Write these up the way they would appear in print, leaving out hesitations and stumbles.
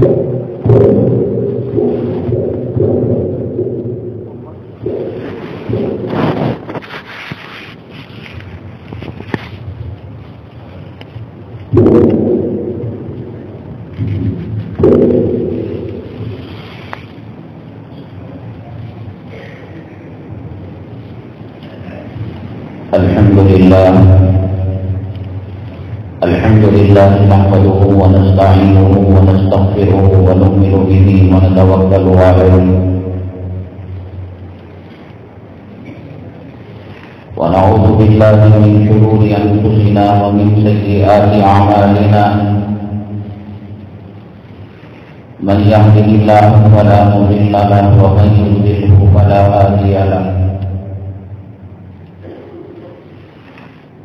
الحمد لله نحمده ونستعينه ونستغفره ونؤمن به ونتوكل عليه ونعوذ بالله من شرور أنفسنا ومن سيئات أعمالنا من يهده الله فلا مضل له ومن يضلله فلا هادي له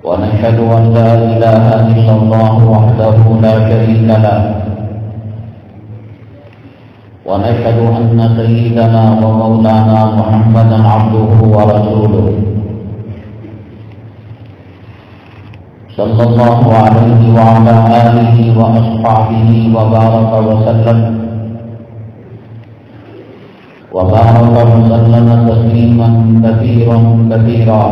ونشهد أن لا إله إلا الله وحده لا شريك له ونشهد أن سيدنا ومولانا محمدا عبده ورسوله صلى الله عليه وعلى آله وأصحابه وبارك وسلم تسليما كثيرا كثيرا.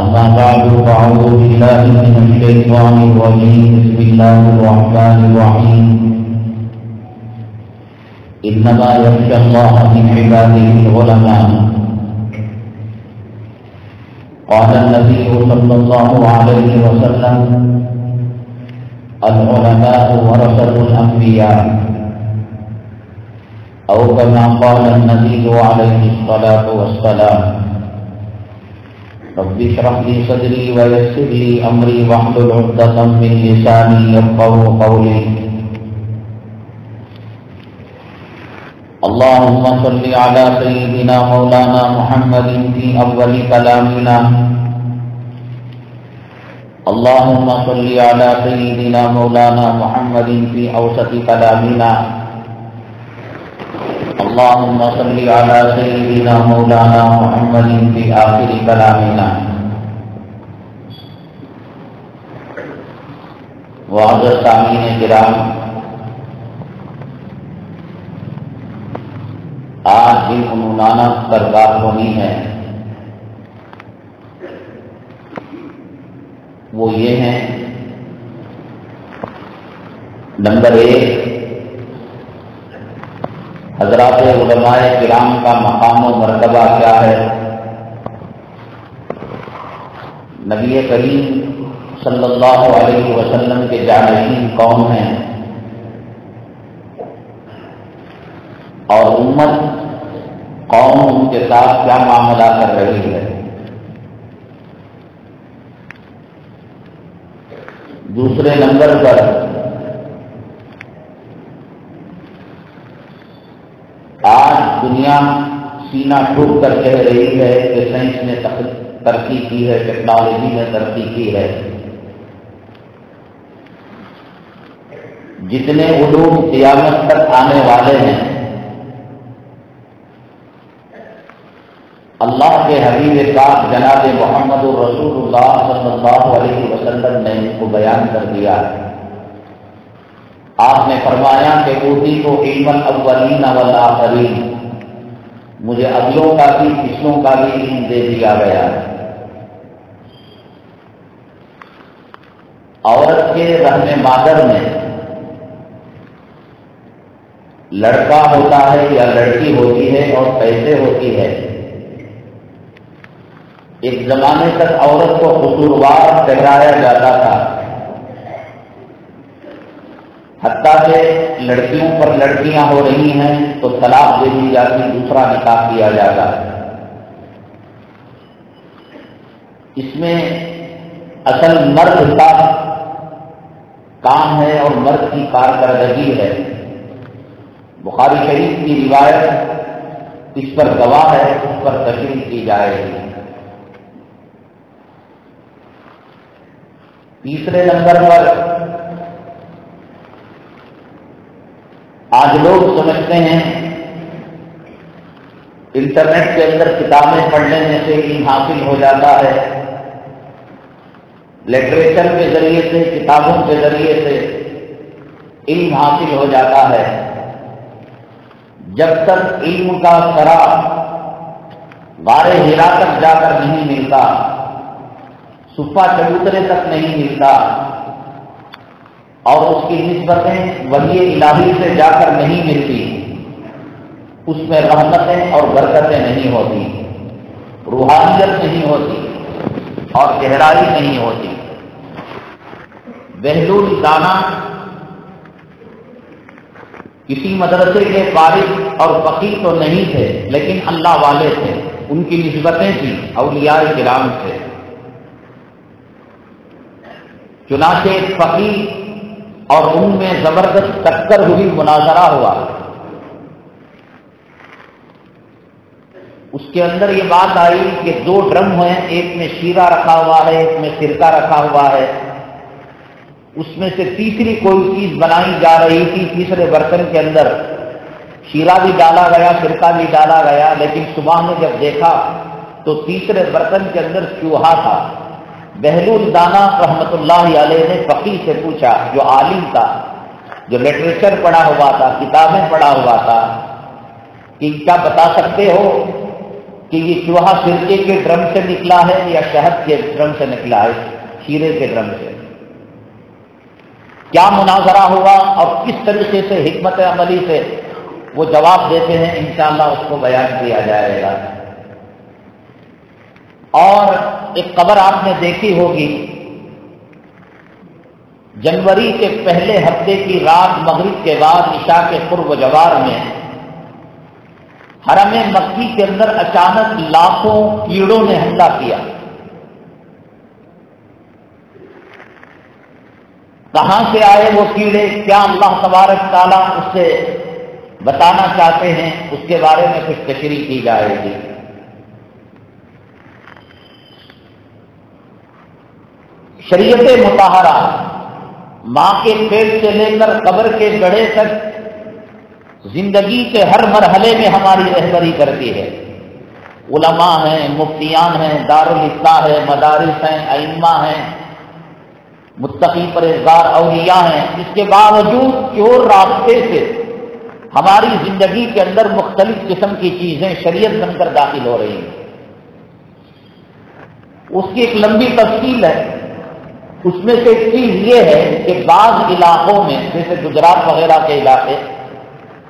أما بعد فأعوذ بالله من الشيطان الرجيم. بسم الله الرحمن الرحيم. إنما يخشى الله من عباده العلماء. قال النبي صلى الله عليه وسلم العلماء ورثة الأنبياء أو كما قال النبي عليه الصلاة والسلام. رب اشرح لي صدري ويسر لي أمري واحلل عقدة من لساني يفقهوا قولي. اللهم صل على سيدنا مولانا محمد في أول كلامنا. اللهم صل على سيدنا مولانا محمد في أوسط كلامنا. اللهم صل على سيدنا مولانا محمد في آخر كلامنا. معزز سامعین کرام، آج جن عنوانات پر بات ہونی ہے وہ یہ ہیں. نمبر 1، حضرات علماء کرام کا مقام و مرتبہ کیا ہے؟ نبی کریم صلی اللہ علیہ وسلم کے جانشین کون ہیں اور امت قوم ان کے ساتھ کیا معاملہ کر رہی ہے؟ دوسرے نمبر پر آج دنیا سینہ ٹھوک کر کہہ رہی ہے کہ سائنس نے ترقی کی ہے، ٹیکنالوجی نے ترقی کی ہے. جتنے علوم قیامت تک آنے والے ہیں اللہ کے حبیب پاک جناب محمد رسول اللہ صلی اللہ علیہ وسلم نے ان کو بیان کر دیا. آپ نے فرمایا کہ اوتیت علم الاولین والآخرین، مجھے اگلوں کا بھی پچھلوں کا بھی علم دے دیا گیا. عورت کے رحم مادر میں لڑکا ہوتا ہے یا لڑکی ہوتی ہے اور کیسے ہوتی ہے؟ ایک زمانے تک عورت کو قصوروار ٹھہرایا جاتا تھا، حتیٰ کہ لڑکیوں پر لڑکیاں ہو رہی ہیں تو طلاق دے دی جاتی، دوسرا نکاح کیا جاتا. اس میں اصل مرد کا کام ہے اور مرد کی کارکردگی ہے. بخاری شریف کی روایت اس پر گواہ ہے، اس پر تشریح کی جائے گی. تیسرے نمبر پر آج لوگ سمجھتے ہیں انٹرنیٹ کے اندر کتابیں پڑھ لینے سے علم حاصل ہو جاتا ہے، لٹریچر کے ذریعے سے، کتابوں کے ذریعے سے علم حاصل ہو جاتا ہے، جب تک علم کا سرا غار ہرا تک جا کر نہیں ملتا، صفا چبوترے تک نہیں ملتا، اور اس کی نسبتیں وحی الہی سے جا کر نہیں ملتی، اس میں رحمتیں اور برکتیں نہیں ہوتی، روحانیت نہیں ہوتی اور گہرائی نہیں ہوتی۔ بہلول دانا کسی مدرسے کے فارغ اور فقیر تو نہیں تھے، لیکن اللہ والے تھے، ان کی نسبتیں تھیں اولیاء کرام سے۔ چنانچہ ایک فقیر اور ان میں زبردست ٹکر ہوئی، مناظرہ ہوا۔ اس کے اندر یہ بات آئی کہ دو ڈرم ہیں، ایک میں شیرہ رکھا ہوا ہے، ایک میں سرکہ رکھا ہوا ہے، اس میں سے تیسری کوئی چیز بنائی جا رہی تھی، تیسرے برتن کے اندر شیرہ بھی ڈالا گیا، سرکہ بھی ڈالا گیا، لیکن صبح میں جب دیکھا تو تیسرے برتن کے اندر چوہا تھا۔ بہلول دانا رحمت اللہ علیہ نے فقیہ سے پوچھا، جو عالم تھا، جو لٹریچر پڑھا ہوا تھا، کتابیں پڑھا ہوا تھا، کہ کیا بتا سکتے ہو کہ یہ چوہا سرکے کے ڈرم سے نکلا ہے یا شہد کے ڈرم سے نکلا ہے، شیرے کے ڈرم سے؟ کیا مناظرہ ہوا اور کس طریقے سے حکمت عملی سے وہ جواب دیتے ہیں، انشاءاللہ اس کو بیان کیا جائے گا۔ اور ایک قبر آپ نے دیکھی ہوگی، جنوری کے پہلے ہفتے کی رات مغرب کے بعد عشاء کے قرب و جوار میں حرم مکی کے اندر اچانک لاکھوں کیڑوں نے حملہ کیا۔ کہاں سے آئے وہ کیڑے، کیا اللہ تبارک تعالیٰ اس سے بتانا چاہتے ہیں، اس کے بارے میں کچھ تشریح کی جائے گی۔ شریعت مطہرہ ماں کے پیٹ سے لے کر قبر کے گڑھے تک زندگی کے ہر مرحلے میں ہماری رہبری کرتی ہے۔ علماء ہیں، مفتیان ہیں، دارالافتاء ہے، مدارس ہیں، ائمہ ہیں، متقی پرہیزگار اولیاء ہیں، اس کے باوجود چور راستے سے ہماری زندگی کے اندر مختلف قسم کی چیزیں شریعت بن کر داخل ہو رہی ہیں۔ اس کی ایک لمبی تفصیل ہے، اس میں سے ایک چیز یہ ہے کہ بعض علاقوں میں جیسے گجرات وغیرہ کے علاقے،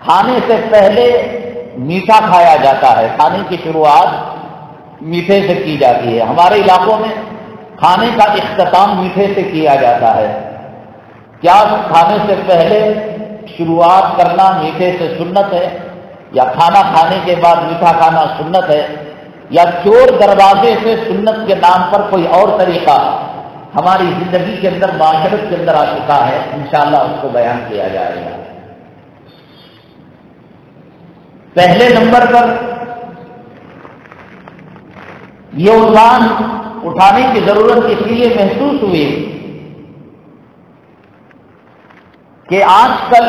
کھانے سے پہلے میٹھا کھایا جاتا ہے، کھانے کی شروعات میٹھے سے کی جاتی ہے۔ ہمارے علاقوں میں کھانے کا اختتام میٹھے سے کیا جاتا ہے۔ کیا کھانے سے پہلے شروعات کرنا میٹھے سے سنت ہے، یا کھانا کھانے کے بعد میٹھا کھانا سنت ہے، یا چور دروازے سے سنت کے نام پر کوئی اور طریقہ ہماری زندگی کے اندر، معاشرت کے اندر آ چکا ہے؟ انشاءاللہ اس کو بیان کیا جائے گا۔ پہلے نمبر پر یہ عنوان اٹھانے کی ضرورت اس لیے محسوس ہوئی کہ آج کل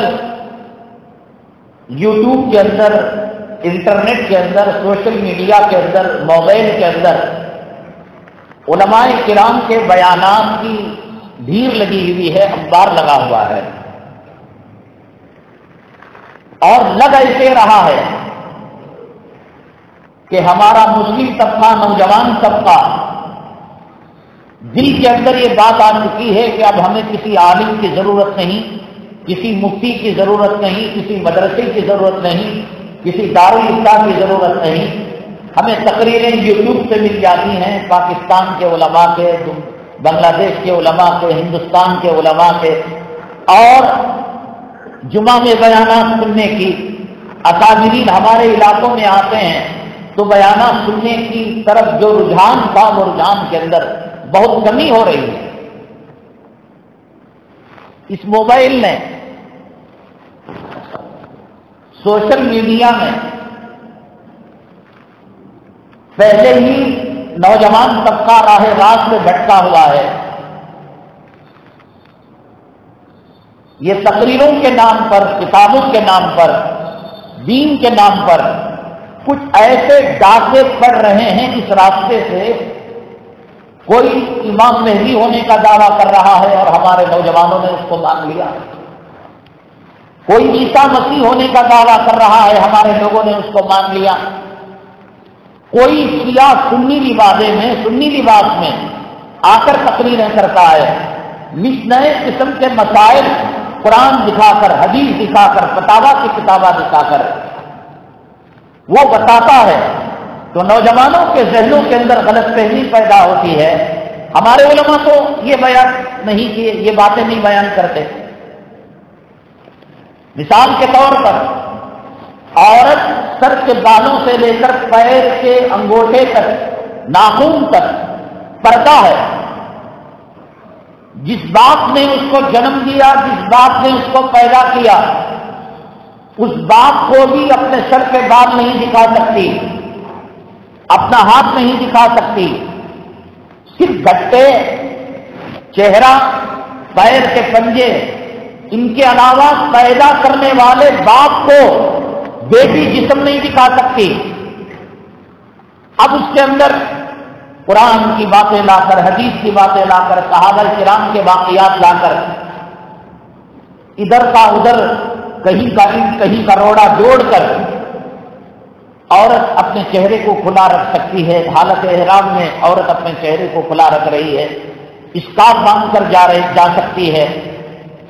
یوٹیوب کے اندر، انٹرنیٹ کے اندر، سوشل میڈیا کے اندر، موبائل کے اندر علماء کرام کے بیانات کی بھیڑ لگی ہوئی ہے، انبار لگا ہوا ہے، اور لگ ایسے رہا ہے کہ ہمارا مسلم طبقہ، نوجوان طبقہ، دل کے اندر یہ بات آ چکی ہے کہ اب ہمیں کسی عالم کی ضرورت نہیں، کسی مفتی کی ضرورت نہیں، کسی مدرسے کی ضرورت نہیں، کسی دارالفتاء کی ضرورت نہیں، ہمیں تقریریں یوٹیوب سے مل جاتی ہیں، پاکستان کے علماء کے، بنگلہ دیش کے علماء کے، ہندوستان کے علماء کے، اور جمعہ میں بیانات سننے کی اکابرین ہمارے علاقوں میں آتے ہیں، تو بیانات سننے کی طرف جو رجحان تھا، وہ رجحان کے اندر بہت کمی ہو رہی ہے۔ اس موبائل نے، سوشل میڈیا میں پہلے ہی نوجوان طبقہ راہ راست میں بھٹکا ہوا ہے۔ یہ تقریروں کے نام پر، کتابوں کے نام پر، دین کے نام پر کچھ ایسے ڈاکے پڑ رہے ہیں اس راستے سے، کوئی امام مہدی ہونے کا دعویٰ کر رہا ہے اور ہمارے نوجوانوں نے اس کو مان لیا۔ کوئی عیسیٰ مسیح ہونے کا دعویٰ کر رہا ہے، ہمارے لوگوں نے اس کو مان لیا۔ کوئی شیعہ سنی لباس میں آ کر تقریریں کرتا ہے، نئے قسم کے مسائل قرآن دکھا کر، حدیث دکھا کر، فتاوی کی کتابیں دکھا کر وہ بتاتا ہے، تو نوجوانوں کے ذہنوں کے اندر غلط فہمی پیدا ہوتی ہے۔ ہمارے علماء تو یہ بیان نہیں کیے، یہ باتیں نہیں بیان کرتے۔ مثال کے طور پر عورت سر کے بالوں سے لے کر پیر کے انگوٹھے تک، ناخن تک پردہ ہے۔ جس باپ نے اس کو جنم دیا، جس باپ نے اس کو پیدا کیا، اس باپ کو بھی اپنے سر کے بال نہیں دکھا سکتی، اپنا ہاتھ نہیں دکھا سکتی، صرف گھٹے، چہرہ، پیر کے پنجے، ان کے علاوہ پیدا کرنے والے باپ کو بیٹی جسم نہیں دکھا سکتی۔ اب اس کے اندر قرآن کی باتیں لا کر، حدیث کی باتیں لا کر، صحابہ کرام کے واقعات لا کر، ادھر کا ادھر، کہیں کا ان کہیں کا روڑا جوڑ کر عورت اپنے چہرے کو کھلا رکھ سکتی ہے۔ حالت احرام میں عورت اپنے چہرے کو کھلا رکھ رہی ہے، اسکارف باندھ کر جا سکتی ہے،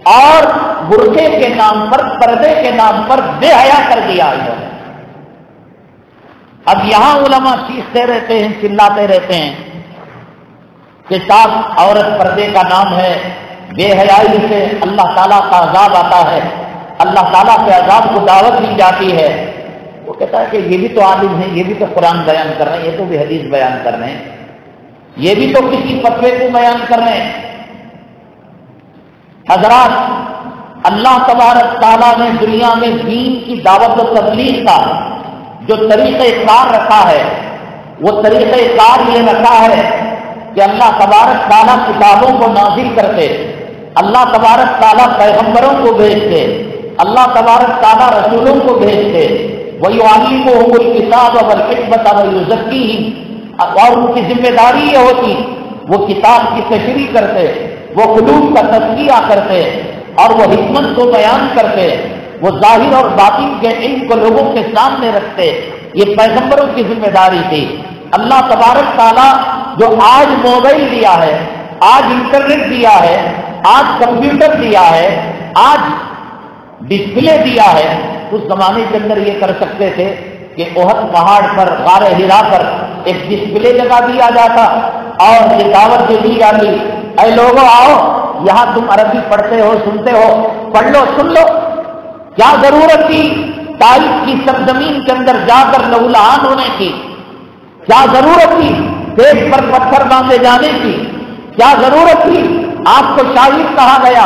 اور برقعے کے نام پر، پردے کے نام پر بے حیا کر دیا انہوں نے۔ اب یہاں علماء چیختے رہتے ہیں، چلاتے رہتے ہیں کہ صاحب عورت پردے کا نام ہے، بے حیائی سے اللہ تعالیٰ کا عذاب آتا ہے، اللہ تعالیٰ کے عذاب کو دعوت دی جاتی ہے۔ وہ کہتا ہے کہ یہ بھی تو عالم ہیں، یہ بھی تو قرآن بیان کر رہے ہیں، یہ تو بھی حدیث بیان کر رہے ہیں، یہ بھی تو کسی فتوے کو بیان کر رہے ہیں۔ حضرات، اللہ تبارک تعالیٰ نے دنیا میں دین کی دعوت و تبلیغ کا جو طریقہ کار رکھا ہے، وہ طریقہ کار یہ رکھا ہے کہ اللہ تبارک تعالیٰ کتابوں کو نازل کرتے، اللہ تبارک تعالیٰ پیغمبروں کو بھیجتے، اللہ تبارک تعالیٰ رسولوں کو بھیجتے، وَيُعَلِّمُهُمُ الْكِتَابَ وَالْحِكْمَةَ وَيُزَكِّيهِمْ، اور ان کی ذمہ داری یہ ہوتی وہ کتاب کی تشریح کرتے، وہ قلوب کا تزکیہ کرتے، اور وہ حکمت کو بیان کرتے، وہ ظاہر اور باطن کے علم کو لوگوں کے سامنے رکھتے۔ یہ پیغمبروں کی ذمہ داری تھی۔ اللہ تبارک تعالیٰ جو آج موبائل دیا ہے، آج انٹرنیٹ دیا ہے، آج کمپیوٹر دیا ہے، آج ڈسپلے دیا ہے، اس زمانے کے اندر یہ کر سکتے تھے کہ احد پہاڑ پر، غار حرا پر ایک ڈسپلے لگا دیا جاتا اور یہ دعوت دی جاتی، اے لوگوں آؤ، یہاں تم عربی پڑھتے ہو، سنتے ہو، پڑھ لو، سن لو۔ کیا ضرورت تھی طائف کی سرزمین کے اندر جا کر لہولہان ہونے کی؟ کیا ضرورت تھی پیٹ پر پتھر باندھے جانے کی؟ کیا ضرورت تھی؟ آپ کو شاعر کہا گیا،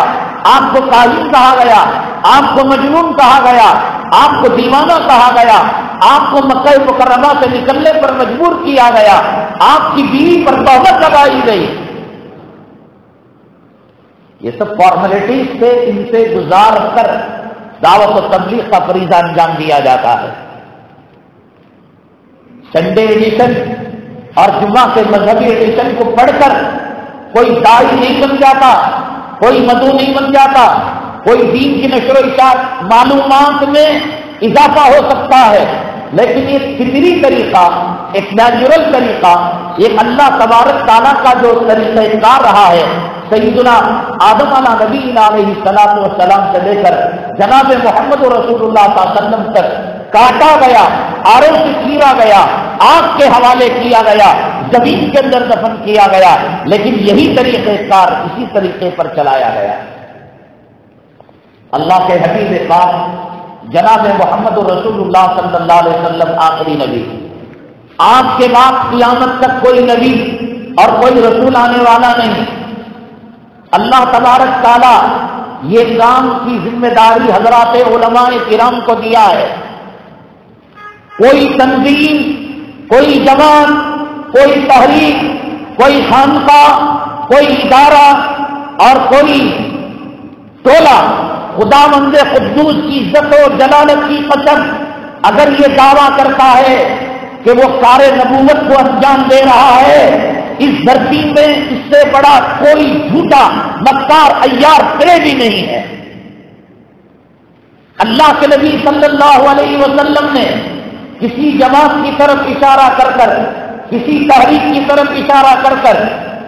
آپ کو کاہن کہا گیا، آپ کو مجنون کہا گیا، آپ کو دیوانہ کہا گیا، آپ کو مکہ مکرمہ سے نکلنے پر مجبور کیا گیا، آپ کی بیوی پر تہمت لگائی گئی۔ یہ سب فارمیلٹیز سے، ان سے گزار کر دعوت و تبلیغ کا فریضہ انجام دیا جاتا ہے۔ سنڈے ایڈیشن اور جمعہ کے مذہبی ایڈیشن کو پڑھ کر کوئی داعی نہیں بن جاتا، کوئی مدعو نہیں بن جاتا، کوئی دین کی نشر و اشاعت، معلومات میں اضافہ ہو سکتا ہے، لیکن یہ فطری طریقہ، ایک نیچرل طریقہ، یہ اللہ تبارک تعالیٰ کا جو طریقہ کار رہا ہے، سیدنا آدم علیہ نبی علیہ الصلوۃ والسلام سے لے کر جناب محمد رسول اللہ صلی اللہ علیہ وسلم تک کاٹا گیا، آروں سے چیرا گیا، آگ کے حوالے کیا گیا، زمین کے اندر دفن کیا گیا، لیکن یہی طریقہ کار اسی طریقے پر چلایا گیا۔ اللہ کے حبیب پاک جناب محمد رسول اللہ صلی اللہ علیہ وسلم آخری نبی، آپ کے بعد قیامت تک کوئی نبی اور کوئی رسول آنے والا نہیں۔ اللہ تبارک تعالیٰ یہ کام کی ذمہ داری حضرات علماء کرام کو دیا ہے۔ کوئی تنظیم، کوئی جماعت، کوئی تحریک، کوئی خانقاہ، کوئی ادارہ اور کوئی ٹولہ، خداوند قدوس کی عزت و جلالت کی قسم، اگر یہ دعویٰ کرتا ہے کہ وہ کار نبوت کو انجام دے رہا ہے، اس دھرتی میں اس سے بڑا کوئی جھوٹا مکار عیار کرے بھی نہیں ہے۔ اللہ کے نبی صلی اللہ علیہ وسلم نے کسی جماعت کی طرف اشارہ کر کر، کسی تحریک کی طرف اشارہ کر کر،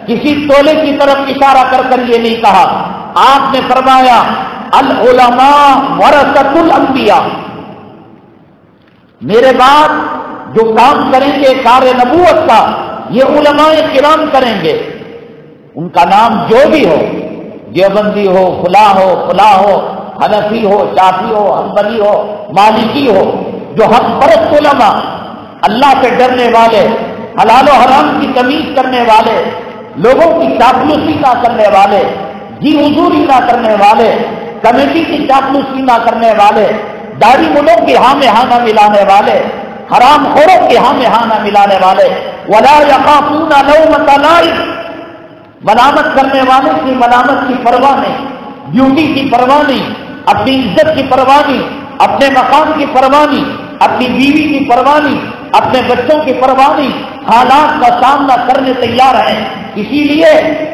کسی ٹولے کی طرف اشارہ کر کر یہ نہیں کہا. آپ نے فرمایا العلماء ورثۃ الانبیاء، میرے بعد جو کام کریں گے کار نبوت کا یہ علماء کرام کریں گے. ان کا نام جو بھی ہو، دیوبندی ہو، فلاں ہو، فلاں ہو، حنفی ہو، شافعی ہو، حنبلی ہو، مالکی ہو، جو حق پرست علماء، اللہ سے ڈرنے والے، حلال و حرام کی تمیز کرنے والے، لوگوں کی چاپلوسی نہ کرنے والے، جی حضوری نہ کرنے والے، کمیٹی کی چاپلوسی نہ کرنے والے، داڑھی ملوں کی ہاں میں ہاں نہ ملانے والے، حرام خوروں کی ہاں میں ہاں نہ ملانے والے، ولا یخافون لومۃ لائم، ملامت کرنے والے کی ملامت کی پرواہ نہیں، ڈیوٹی کی پرواہ نہیں، اپنی عزت کی پرواہ نہیں، اپنے مقام کی پرواہ نہیں، اپنی بیوی کی پرواہ نہیں، اپنے بچوں کی پرواہ نہیں، حالات کا سامنا کرنے تیار ہیں. اسی لیے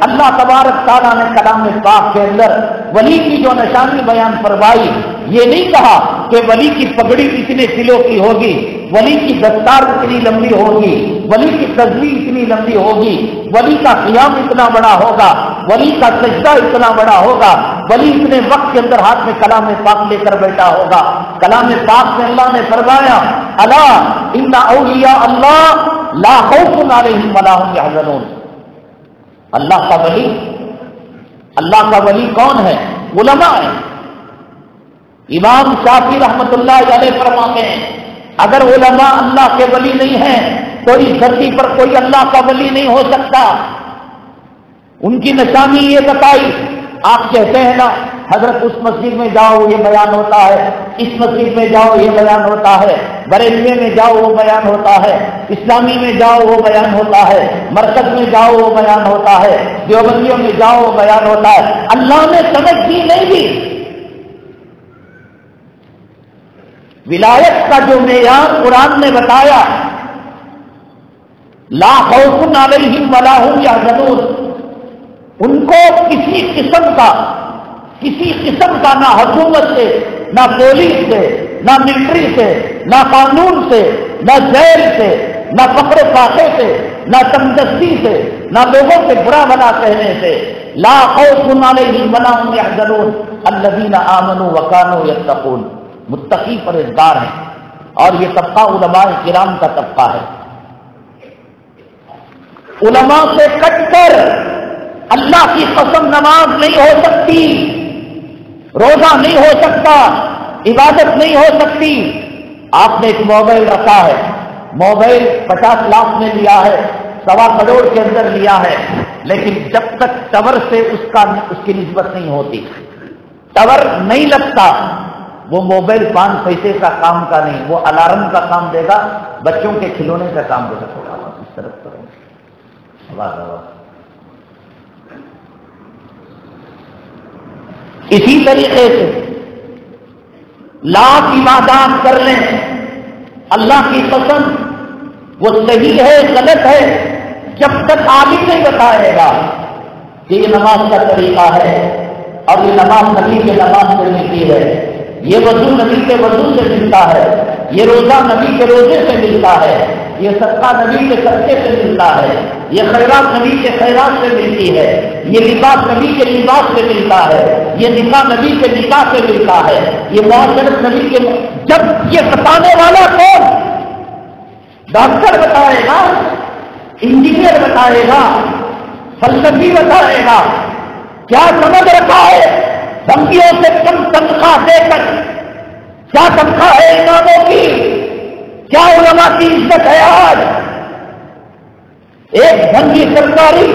اللہ تبارک تعالیٰ نے کلام پاک کے اندر ولی کی جو نشانی بیان فرمائی، یہ نہیں کہا کہ ولی کی پگڑی اتنے کلو کی ہوگی، ولی کی دستار اتنی لمبی ہوگی، ولی کی تصویر اتنی لمبی ہوگی، ولی کا قیام اتنا بڑا ہوگا، ولی کا سجدہ اتنا بڑا ہوگا، ولی اتنے وقت کے اندر ہاتھ میں کلام پاک لے کر بیٹھا ہوگا. کلام پاک میں اللہ نے فرمایا الا ان اولیاء اللہ لا خوف علیہم ولا هم يحزنون. اللہ کا ولی کون ہے؟ علماء ہیں. امام شافعی رحمۃ اللہ علیہ فرماتے ہیں اگر علماء اللہ کے ولی نہیں ہیں تو اس دھرتی پر کوئی اللہ کا ولی نہیں ہو سکتا. ان کی نشانی یہ بتائی. آپ کہتے ہیں نا حضرت اس مسجد میں جاؤ یہ بیان ہوتا ہے، اس مسجد میں جاؤ یہ بیان ہوتا ہے، بریلوی میں جاؤ وہ بیان ہوتا ہے، اسلامی میں جاؤ وہ بیان ہوتا ہے، مرکز میں جاؤ وہ بیان ہوتا ہے، دیوبندیوں میں جاؤ وہ بیان ہوتا ہے. اللہ نے سمجھ دی نہیں دی. ولایت کا جو معیار قرآن نے بتایا لا خوف علیہم ولا هم يحزنون، ان کو کسی قسم کا نہ حکومت سے، نہ پولیس سے، نہ ملٹری سے، نہ قانون سے، نہ جیل سے، نہ فقر و فاقے سے، نہ تنگدستی سے، نہ لوگوں سے برا بھلا کہنے سے. لا خوف علیہم ولا هم يحزنون الذین آمنوا وكانوا يتقون. متقی پرہیزگار ہیں اور یہ طبقہ علماء کرام کا طبقہ ہے. علماء سے کٹ کر اللہ کی قسم نماز نہیں ہو سکتی، روزہ نہیں ہو سکتا، عبادت نہیں ہو سکتی. آپ نے ایک موبائل رکھا ہے، موبائل 50 لاکھ میں لیا ہے، 1.25 کروڑ کے اندر لیا ہے، لیکن جب تک ٹاور سے اس کی نسبت نہیں ہوتی، ٹاور نہیں لگتا، وہ موبائل 5 پیسے کا کام کا نہیں، وہ الارم کا کام دے گا، بچوں کے کھلونے کا کام دے گا. اس طرف کرو. اسی طریقے سے لاکھ عبادات کر لیں، اللہ کی قسم وہ صحیح ہے غلط ہے جب تک عالم نہیں بتائے گا کہ یہ نماز کا طریقہ ہے اور یہ نماز نبی کے نماز سے ملتی ہے، یہ وضو نبی کے وضو سے ملتا ہے، یہ روزہ نبی کے روزے سے ملتا ہے، یہ صدقہ نبی کے صدقے سے ملتا ہے، یہ خیرات نبی کے خیرات سے ملتی ہے، یہ لباس نبی کے لباس سے ملتا ہے، یہ نکاح نبی کے نکاح سے ملتا ہے، یہ معاشرت نبی کے. جب یہ بتانے والا کون؟ ڈاکٹر بتائے گا، انجینئر بتائے گا، فلسفی بتائے گا. کیا سمجھ رکھا ہے دھمکیوں سے کم تنخواہ دے کر؟ کیا تنخواہ ہے اماموں کی؟ کیا علماء کی عزت ہے؟ آج ایک دھنگی سرکاری،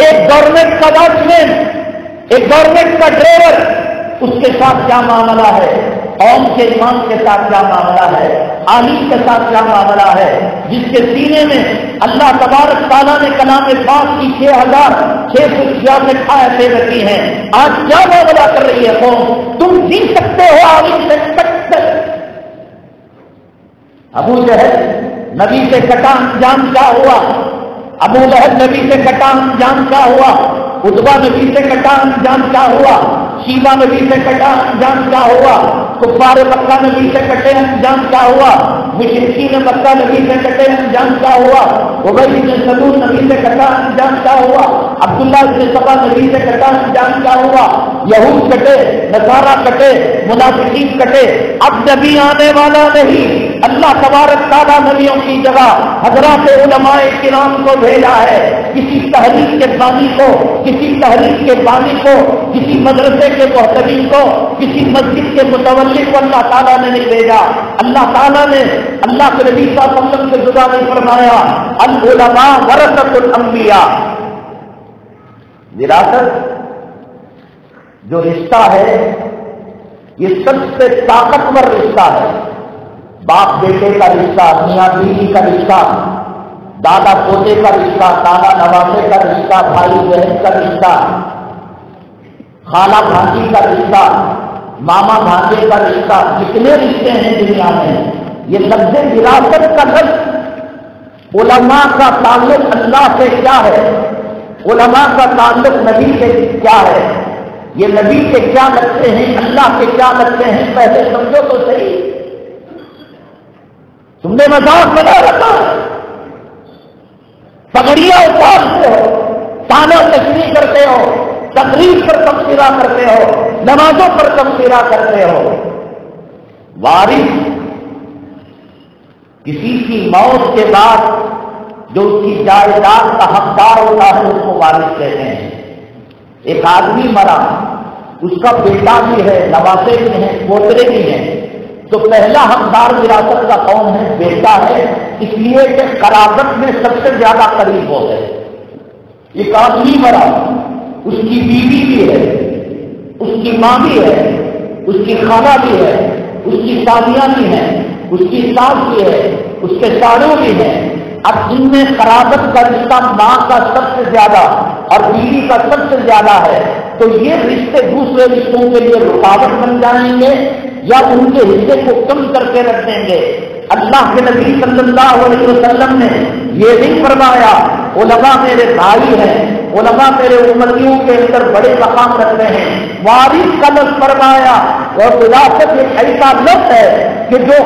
ایک گورنمنٹ کا واچمین، ایک گورنمنٹ کا ڈرائیور، اس کے ساتھ کیا معاملہ ہے؟ قوم کے امام کے ساتھ کیا معاملہ ہے؟ عالم کے ساتھ کیا معاملہ ہے؟ جس کے سینے میں اللہ تبارک تعالیٰ نے کلام پاک کی 6666 آیتیں رکھی ہیں. آج کیا معاملہ کر رہی ہے قوم؟ تم جی سکتے ہو عالم سے کٹ کر. ابو جہل نبی سے کٹا انجام کیا ہوا؟ ابو لہب نبی سے کٹا انجام کیا ہوا؟ عتبہ نبی سے کٹا انجام کیا ہوا؟ شیبہ نبی سے کٹا انجام کیا ہوا، کفار مکہ نبی سے کٹے انجام کیا ہوا، مشرکین مکہ نبی سے کٹے انجام کیا ہوا، ابی بن سلول نبی سے کٹا انجام کیا ہوا، عبداللہ بن سبا نبی سے کٹا انجام کیا ہوا، یہود کٹے، نصارہ کٹے، منافقین کٹے۔ اب نبی آنے والا نہیں، اللہ تبارک تعالیٰ نبیوں کی جگہ حضرات علماء کرام کو بھیجا ہے۔ کسی تحریک کے بانی کو، کسی تحریک کے بانی کو، کسی مدرسے کے محتمین کو، کسی مسجد کے متولی کو اللہ تعالیٰ نے نہیں بھیجا۔ اللہ تعالیٰ نے اللہ کے نبی صلی اللہ علیہ وسلم سے جدا نہیں فرمایا، العلماء ورثۃ الانبیاء۔ وراثت جو رشتہ ہے یہ سب سے طاقتور رشتہ ہے۔ باپ بیٹے کا رشتہ، میاں بیوی کا رشتہ، دادا پوتے کا رشتہ، دادا نواسے کا رشتہ، بھائی بہن کا رشتہ، خالہ بھانجی کا رشتہ، ماما بھانجے کا رشتہ، کتنے رشتے ہیں دنیا میں۔ یہ لفظ وراثت کا لفظ علماء کا تعلق اللہ سے کیا ہے، علماء کا تعلق نبی سے کیا ہے، یہ نبی کے کیا لگتے ہیں، اللہ کے کیا لگتے ہیں، پہلے سمجھو تو صحیح۔ تم نے مذاق بنا رکھا، پگڑیاں اتارتے ہو، تانا تشریح کرتے ہو، تقریر پر تبصرہ کرتے ہو، نمازوں پر تبصرہ کرتے ہو۔ وارث کسی کی موت کے بعد جو اس کی جائیداد کا حقدار ہوتا ہے اس کو وارث کہتے ہیں۔ ایک آدمی مرا، اس کا بیٹا بھی ہے، نواسے بھی ہیں، پوترے بھی ہیں، تو پہلا حقدار وراثت کا کون ہے؟ بیٹا ہے، اس لیے کہ قرابت میں سب سے زیادہ قریب ہو گئے۔ ایک آدمی مرا، اس کی بیوی بھی ہے، اس کی ماں بھی ہے، اس کی خالہ بھی ہے، اس کی سالیاں بھی ہیں، اس کی ساس بھی ہے، اس کے ساڑو بھی ہیں۔ اب ان میں قرابت کا رشتہ ماں کا سب سے زیادہ اور بیوی کا سب سے زیادہ ہے، تو یہ رشتے دوسرے رشتوں کے لیے رکاوٹ بن جائیں گے یا ان کے حصے کو کم کر کے رکھ دیں گے؟ اللہ کے نبی صلی اللہ علیہ وسلم نے یہ نہیں فرمایا علماء میرے بھائی ہیں، علماء میرے امتیوں کے اندر بڑے مقام رکھتے ہیں۔ وارث کا لفظ فرمایا، اور وراثت ایک ایسا لفظ ہے کہ جو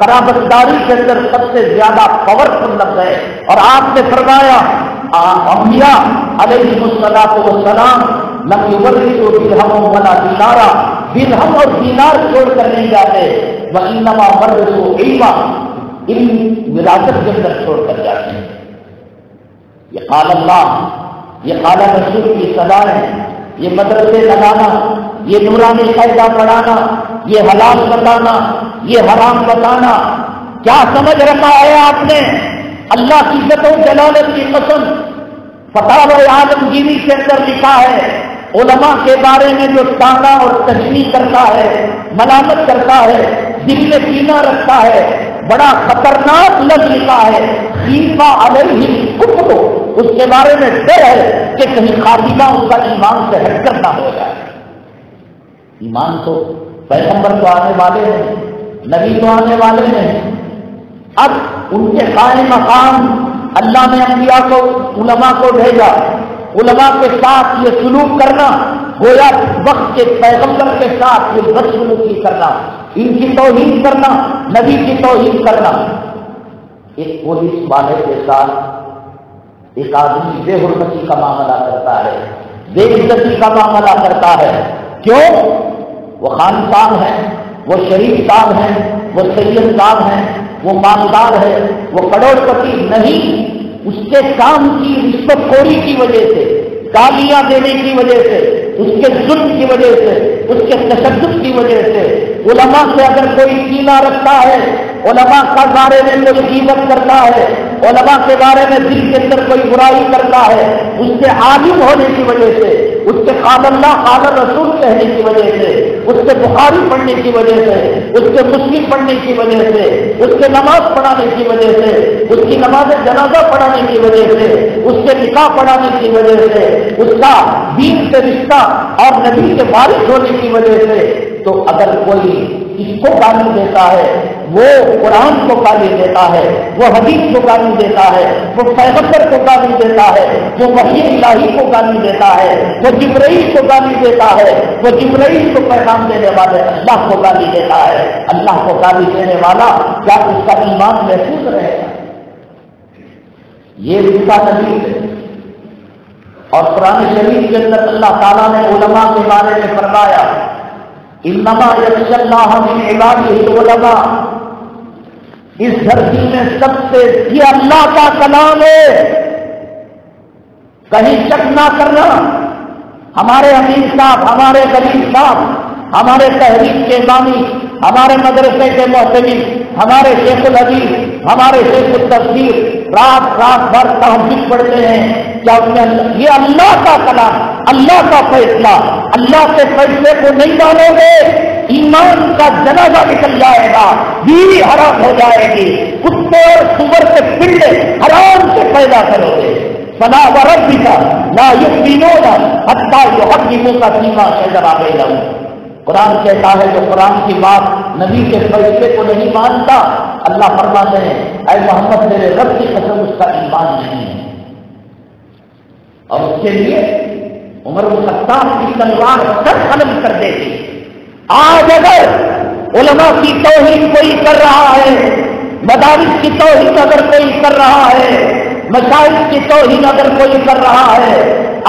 قرابت داری کے اندر سب سے زیادہ پاورفل لفظ ہے۔ اور آپ نے فرمایا انبیاء علیہ السلام لم یورثوا درہما ولا دینارا، درہم اور دینار چھوڑ کر نہیں جاتے، وانما ورثوا علما، علم وراثت کے اندر چھوڑ کر جاتے ہیں۔ یہ قال اللہ، یہ قال رسول کی سزائیں، یہ مدرسے لگانا، یہ نورانی قاعدہ پڑھانا، یہ حلال بتانا، یہ حرام بتانا، کیا سمجھ رکھا ہے آپ نے؟ اللہ کی عزت و جلالت کی قسم، فتاوی عالمگیری کے اندر لکھا ہے علماء کے بارے میں جو تانا اور تشریح کرتا ہے، ملامت کرتا ہے، دل میں کینہ رکھتا ہے، بڑا خطرناک لفظ لکھا ہے، خیفہ علیہ الکفر، اس کے بارے میں ڈر ہے کہ کہیں خاتمہ اس کا ایمان سے ہٹ کر نہ ہو جائے۔ ایمان تو پیغمبر تو آنے والے ہیں، نبی تو آنے والے ہیں، اب ان کے قائم مقام اللہ نے انبیاء کو، علماء کو بھیجا، علماء کے ساتھ یہ سلوک کرنا گویا وقت کے پیغمبر کے ساتھ یہ بدسلوکی کرنا، ان کی توہین کرنا، نبی کی توہین کرنا۔ ایک پولیس والے کے ساتھ ایک آدمی بے حرمتی کا معاملہ کرتا ہے، بے عزتی کا معاملہ کرتا ہے، کیوں؟ وہ خان صاحب ہیں، وہ شریف صاحب ہیں، وہ سید صاحب ہیں، وہ مالدار ہے، وہ کروڑ پتی نہیں، اس کے کام کی رشوت خوری کی وجہ سے، گالیاں دینے کی وجہ سے، اس کے ظلم کی وجہ سے، اس کے تشدد کی وجہ سے علماء سے اگر کوئی کینہ رکھتا ہے، علماء کے بارے میں کوئی غیبت کرتا ہے، علماء کے بارے میں دل کے اندر کوئی برائی کرتا ہے، اس کے عالم ہونے کی وجہ سے، اس کے قال اللہ قال رسول کہنے کی وجہ سے، اس کے بخاری پڑھنے کی وجہ سے، اس کے مسلم پڑھنے کی وجہ سے، اس کے نماز پڑھانے کی وجہ سے، اس کی نماز جنازہ پڑھانے کی وجہ سے، اس کے نکاح پڑھانے کی وجہ سے، اس کا دین سے رشتہ اور نبی کے وارث ہونے کی وجہ سے، تو اگر کوئی اس کو گالی دیتا ہے، وہ قرآن کو گالی دیتا ہے، وہ حدیث کو گالی دیتا ہے، وہ پیغمبر کو گالی دیتا ہے، جو وحی الہی کو گالی دیتا ہے، وہ جبرائیل کو گالی دیتا ہے، وہ جبرائیل کو پیغام دینے والے اللہ کو گالی دیتا ہے، اللہ کو گالی دینے والا کیا اس کا ایمان محفوظ رہے گا؟ یہ رشتہ نبی ہے۔ اور قرآن شریف کے اندر اللہ تعالیٰ نے علماء کے بارے میں فرمایا انما یخشی اللہ من عبادہ العلماء، اس دھرتی میں سب سے یہ اللہ کا کلام ہے، کہیں شک نہ کرنا۔ ہمارے امیر صاحب، ہمارے غریب صاحب، ہمارے تحریک کے بانی، ہمارے مدرسے کے محتوی، ہمارے شیخ الحدیث، ہمارے شیخ التفسیر رات بھر تہجد پڑھتے ہیں، کیا یہ اللہ کا کلام، اللہ کا فیصلہ، اللہ کے فیصلے کو نہیں مانو گے، ایمان کا جنازہ نکل جائے گا، بیوی حرام ہو جائے گی، کتے اور سور کے پنڈے حرام سے پیدا کرو گے۔ فلا وربک لا یؤمنون حتی یحکموک فیما شجر بینہم، قرآن کہتا ہے جو قرآن کی بات نبی کے فیصلے کو نہیں مانتا، اللہ فرماتے ہیں اے محمد میرے رب کی قسم اس کا ایمان نہیں ہے۔ اور اس کے لیے عمر بن خطاب کی تلوار سر قلم کر دیتی۔ آج اگر علماء کی توہین کوئی کر رہا ہے، مدارس کی توہین اگر کوئی کر رہا ہے، مشائخ کی توہین اگر کوئی کر رہا ہے،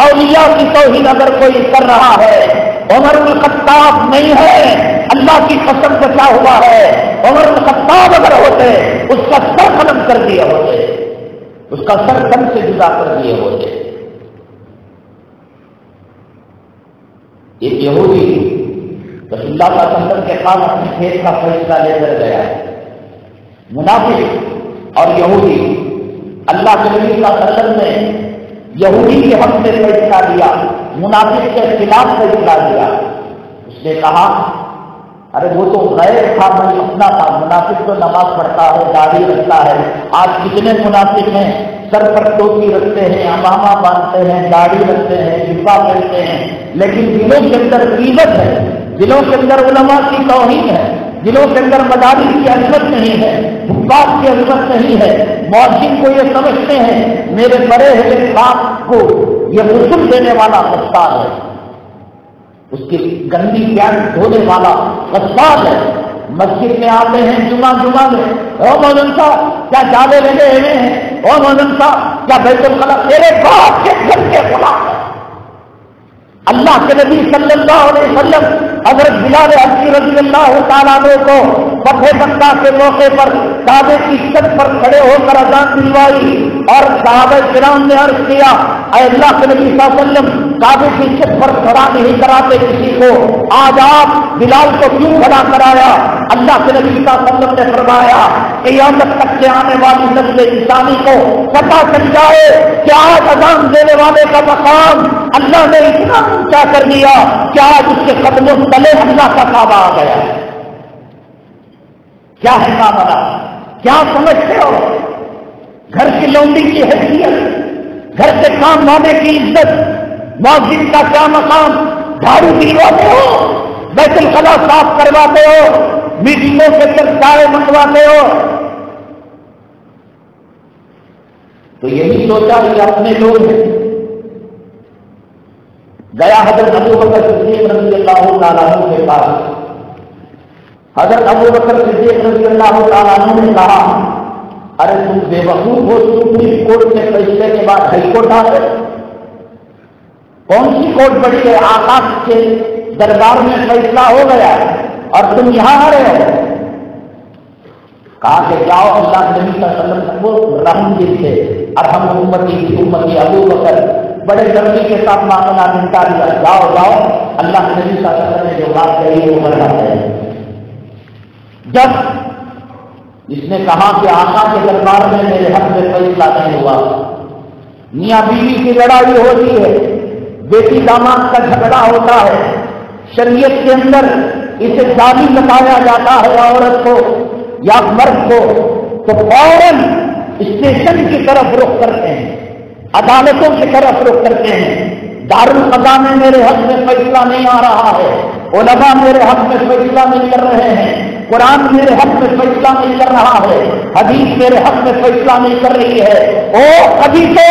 اولیاء کی توہین اگر کوئی کر رہا ہے، عمر بن خطاب نہیں ہے، اللہ کی قسم بچا ہوا ہے۔ عمر بن خطاب اگر ہوتے اس کا سر قلم کر دیے ہوتے، اس کا سر دم سے جدا کر دیے ہوتے۔ ایک یہودی رسول اللہ کا سندر کے پاس اپنے کھیت کا فیصلہ لے کر گیا، منافق اور یہودی، اللہ کے نبی کا سندر نے یہودی کے حق میں فیصلہ دیا، منافق کے خلاف فیصلہ دیا۔ اس نے کہا ارے وہ تو غیر تھا، میں اپنا تھا، منافق تو نماز پڑھتا ہے، داڑھی رکھتا ہے۔ آج کتنے منافق ہیں، سر پر ٹوپی رکھتے ہیں، امامہ باندھتے ہیں، داڑھی رکھتے ہیں، جبہ پہنتے ہیں، لیکن دلوں کے اندر غیبت ہے، دلوں کے اندر علماء کی توہین ہے، دلوں کے اندر مدارس کی عظمت نہیں ہے، حکام کی عظمت نہیں ہے۔ مؤذن کو یہ سمجھتے ہیں میرے بڑے ہوئے باپ کو یہ غسل دینے والا استاد ہے، اس کی گندی پیان دھونے والا استاد ہے۔ مسجد میں آتے ہیں جمعہ میں، او مولانا صاحب کیا جالے لگے ہوئے ہیں، او مولانا صاحب کیا بیت الخلا تیرے باپ کے گھر کے غلام ہے۔ اللہ کے نبی صلی اللہ علیہ وسلم حضرت بلال حبشی رضی اللہ تعالیٰ عنہ کو فتح مکہ کے موقع پر کعبے کی چھت پر کھڑے ہو کر اذان دلوائی، اور صحابہ کرام نے عرض کیا اے اللہ کے نبی صلی اللہ علیہ وسلم کعبے کی چھت پر کھڑا نہیں کراتے کسی کو، آج آپ بلال کو کیوں کھڑا کرایا؟ اللہ کے نبی صلی اللہ علیہ وسلم نے فرمایا قیامت تک کے آنے والی نسل انسانی کو پتہ چل جائے کہ آج اذان دینے والے کا مقام اللہ نے اتنا اونچا کر دیا کہ آج اس کے قدموں تلے اللہ کا کعبہ آ گیا۔ کیا ہے معاملہ؟ کیا سمجھتے ہو؟ گھر کی لونڈی کی حیثیت، گھر کے کام والے کی عزت، مؤذن کا کیا مقام؟ جھاڑو دلواتے ہو، بیت الخلا صاف کرواتے ہو، میٹنگوں کے اندر چائے منگواتے ہو، تو یہی سوچا کہ اپنے لوگ ہیں۔ گیا حضرت ابو بکر صدیق رضی اللہ تعالیٰ عنہ کے پاس، حضرت ابو بکر صدیق رضی اللہ تعالیٰ عنہ نے کہا ارے تم بے وقوف ہو، سپریم کورٹ کے فیصلے کے بعد ہائی کورٹ آ گئے، کون سی کورٹ بڑی ہے؟ آقا کے دربار میں فیصلہ ہو گیا اور تم یہاں آ رہے ہو۔ کہا کہ جاؤ، اللہ کے نبی صلی اللہ علیہ وسلم کو رحم دل سے ارحم امتی ابو بکر بڑے نرمی کے ساتھ معاملہ نمٹا دیا، جاؤ اللہ کے نبی صلی اللہ علیہ وسلم نے جو بات کہی وہ کر جاتے ہیں۔ جب اس نے کہا کہ آقا کے دربار میں میرے حق میں فیصلہ نہیں ہوا، میاں بیوی کی لڑائی ہوتی ہے، بیٹی داماد کا جھگڑا ہوتا ہے، شریعت کے اندر اسے ظالم بتایا جاتا ہے عورت کو یا مرد کو، تو فوراً اسٹیشن کی طرف رخ کرتے ہیں، عدالتوں کی طرف رخ کرتے ہیں۔ دارالقضا میں میرے حق میں فیصلہ نہیں آ رہا ہے، علماء میرے حق میں فیصلہ نہیں کر رہے ہیں، قرآن میرے حق میں فیصلہ نہیں کر رہا ہے، حدیث میرے حق میں فیصلہ نہیں کر رہی ہے، او کبھی تو